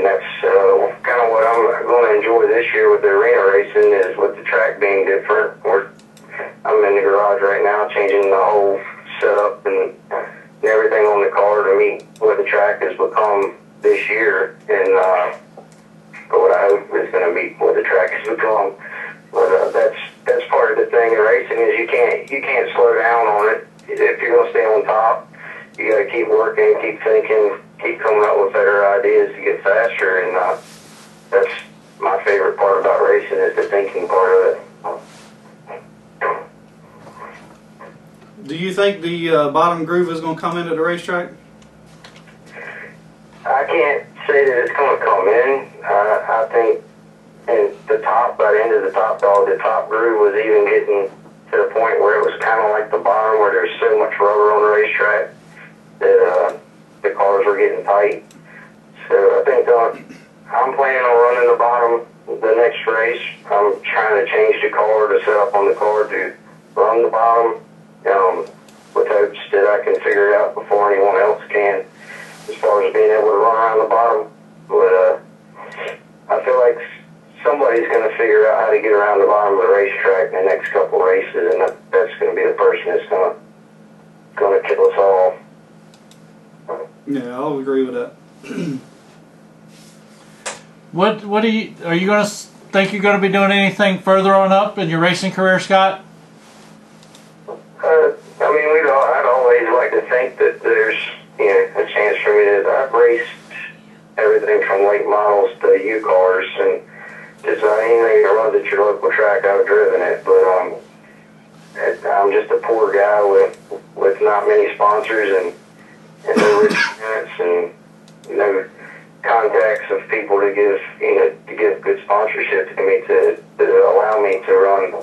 that's kind of what I'm going to enjoy this year with the arena racing, is with the track being different. I'm in the garage right now changing the whole setup and everything on the car to meet what the track has become this year, and what I hope is going to meet what the track has become. But that's part of the thing in racing, is you can't slow down on it. If you're going to stay on top, you got to keep working, keep thinking, keep coming up with better ideas to get faster, and that's my favorite part about racing, is the thinking part of it. Do you think the bottom groove is going to come into the racetrack? I can't say that it's going to come in. I think in the top, by the end of the top dog, the top groove was even getting to the point where it was kind of like the bottom, where there's so much rubber on the racetrack that the cars were getting tight. So I think I'm planning on running the bottom the next race. I'm trying to change the car, to set up on the car to run the bottom, with hopes that I can figure it out before anyone else can, as far as being able to run around the bottom. But I feel like somebody's going to figure out how to get around the bottom of the racetrack in the next couple races, and that's going to be the person that's going to kill us all. Yeah, I'll agree with that. What are you going to think you're going to be doing anything further on up in your racing career, Scott? I mean, I'd always like to think that there's, you know, a chance for me to. I've raced everything from late models to U cars, and just anything that runs at your local track, I've driven it. But I'm just a poor guy with not many sponsors and no experience and no contacts of people to give good sponsorship to me to allow me to run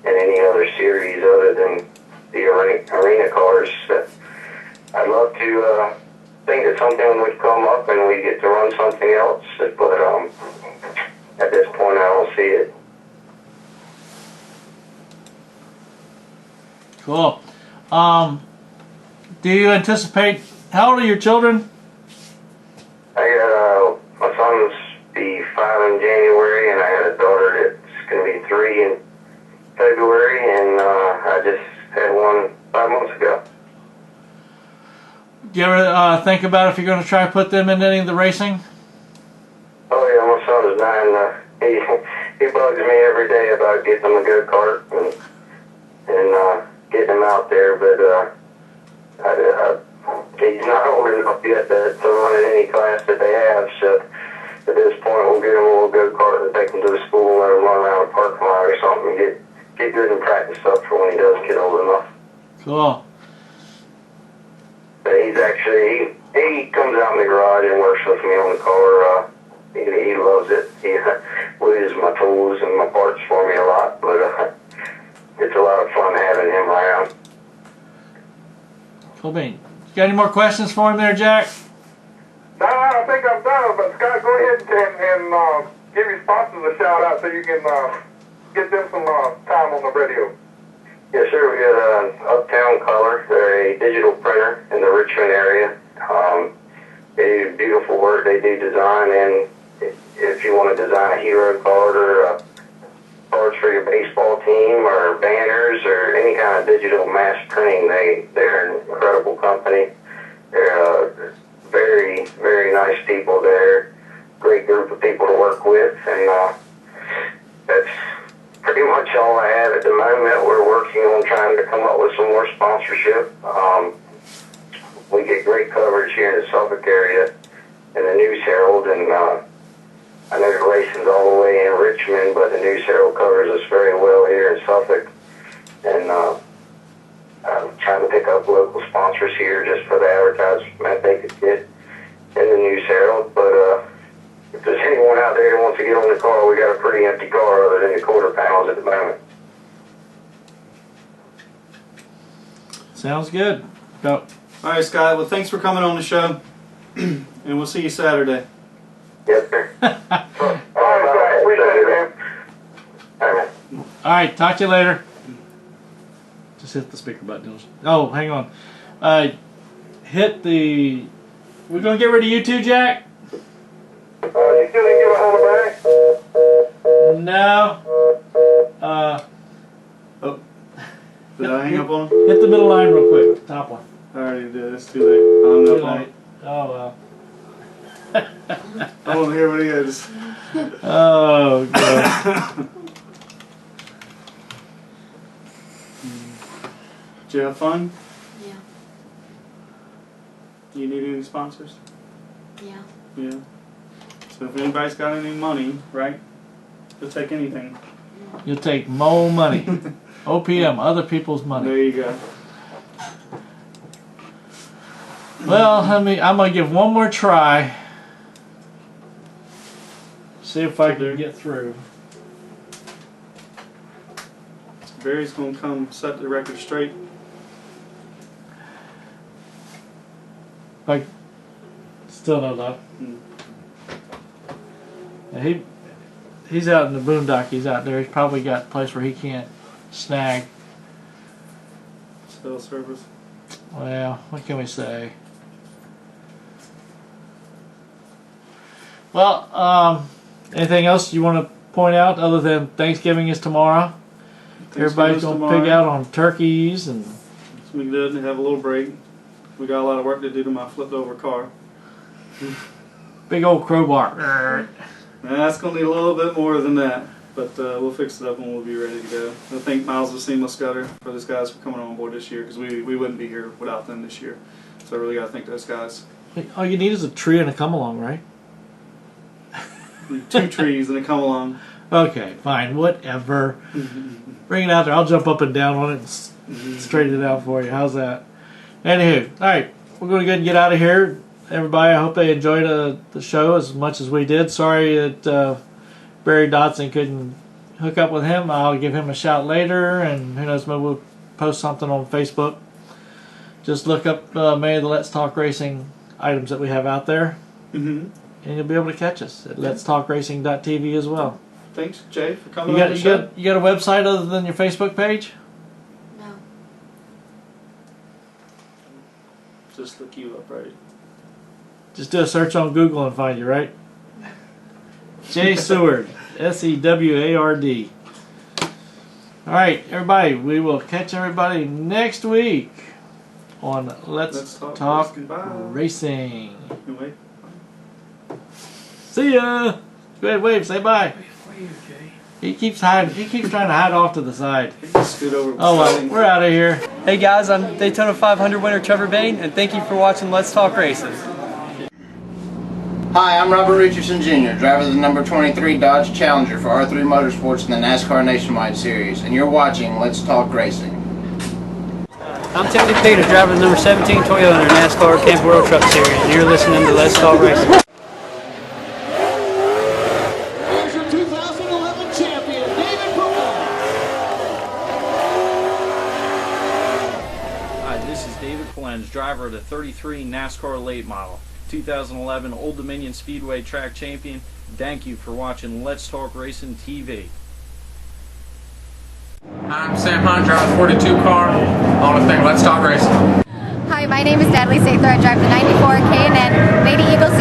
in any other series other than the arena cars. I'd love to think that something would come up and we get to run something else, but at this point I don't see it. Cool. Do you anticipate, how old are your children? I got my son will be 5 in January, and I got a daughter that's going to be 3 in February, and I just had one 5 months ago. Do you ever think about if you're going to try to put them in any of the racing? Oh yeah, my son is 9. He bugs me every day about getting him a go-kart and getting him out there, but he's not old enough yet to run in any class that they have, so at this point we'll get him a little go-kart and take him to the school and let him run around a parking lot or something and get good and practice up for when he does get old enough. Cool. But he's actually, he comes out in the garage and works with me on the car. He loves it. He uses my tools and my parts for me a lot, but it's a lot of fun having him around. Cool bean. You got any more questions for him there, Jack? No, I think I'm done, but Scott, go ahead and give me sponsors a shout out so you can get them some time on the radio. Yes, sir. We got Uptown Color. They're a digital printer in the Richmond area. They do beautiful work. They do design, and if you want to design a hero card or cards for your baseball team or banners or any kind of digital mass printing, they're an incredible company. They're very, very nice people there. Great group of people to work with, and that's pretty much all I have at the moment. We're working on trying to come up with some more sponsorship. We get great coverage here in the Suffolk area in the News Herald, and I know the racing's all the way in Richmond, but the News Herald covers us very well here in Suffolk. And I'm trying to pick up local sponsors here just for the advertisement they could get in the News Herald. But if there's anyone out there who wants to get on the car, we got a pretty empty car other than the quarter panels at the moment. Sounds good. Go. All right, Scott. Well, thanks for coming on the show, and we'll see you Saturday. Yes, sir. All right, Scott. Appreciate it, man. All right. All right, talk to you later. Just hit the speaker button. Oh, hang on. Hit the... We're going to get rid of you too, Jack? You still didn't get a hold of back? No. Oh, did I hang up on him? Hit the middle line real quick. Top one. I already did. It's too late. I hung Too up on late. him. Oh, well. I want to hear what he is. Oh, God. Did you have fun? Yeah. You need any sponsors? Yeah. Yeah. So if anybody's got any money, right? They'll take anything. You'll take more money. OPM, other people's money. There you go. Well, I'm going to give one more try. See if I can get through. Barry's going to come set the record straight. Like, still no luck. Yeah, he's out in the boondock. He's out there. He's probably got a place where he can't snag. Cell service. Well, what can we say? Well, anything else you want to point out other than Thanksgiving is tomorrow? Everybody's going to pig out on turkeys and... So we did have a little break. We got a lot of work to do to my flipped over car. Big old crowbar. That's going to need a little bit more than that, but we'll fix it up and we'll be ready to go. I thank Miles and Seamless Gutter for those guys for coming on board this year, because we wouldn't be here without them this year. So I really got to thank those guys. All you need is a tree and a come along, right? 2 trees and a come along. Okay, fine, whatever. Bring it out there. I'll jump up and down on it and straighten it out for you. How's that? Anywho, all right, we're going to go ahead and get out of here. Everybody, I hope they enjoyed the show as much as we did. Sorry that Barry Dodson couldn't hook up with him. I'll give him a shout later, and who knows, maybe we'll post something on Facebook. Just look up many of the Let's Talk Racing items that we have out there, and you'll be able to catch us at letstalkracing.tv as well. Thanks, Jay, for coming on the You show. got a website other than your Facebook page? No. Just look you up, right? Just do a search on Google and find you, right? Jay Seward, Seward. All right, everybody, we will catch everybody next week on Let's Talk Racing. Wait. See ya. Go ahead, wave. Say bye. He keeps hiding. He keeps trying to hide off to the side. Scoot over. Oh well, we're out of here. Hey guys, I'm Daytona 500 winner Trevor Bain, and thank you for watching Let's Talk Racing. Hi, I'm Robert Richardson Jr., driver of the number 23 Dodge Challenger for R3 Motorsports in the NASCAR Nationwide Series, and you're watching Let's Talk Racing. I'm Timothy Peter, driver of the number 17 Toyota in the NASCAR Camp World Truck Series, and you're listening to Let's Talk Racing. Here's your 2011 champion, David Brehm. Hi, this is David Flens, driver of the 33 NASCAR Late Model. 2011 Old Dominion Speedway track champion. Thank you for watching Let's Talk Racing TV. I'm Sam Hunt, drive the 42 car on the thing Let's Talk Racing. Hi, my name is Natalie Sather. I drive the 94 K&N Lady Eagles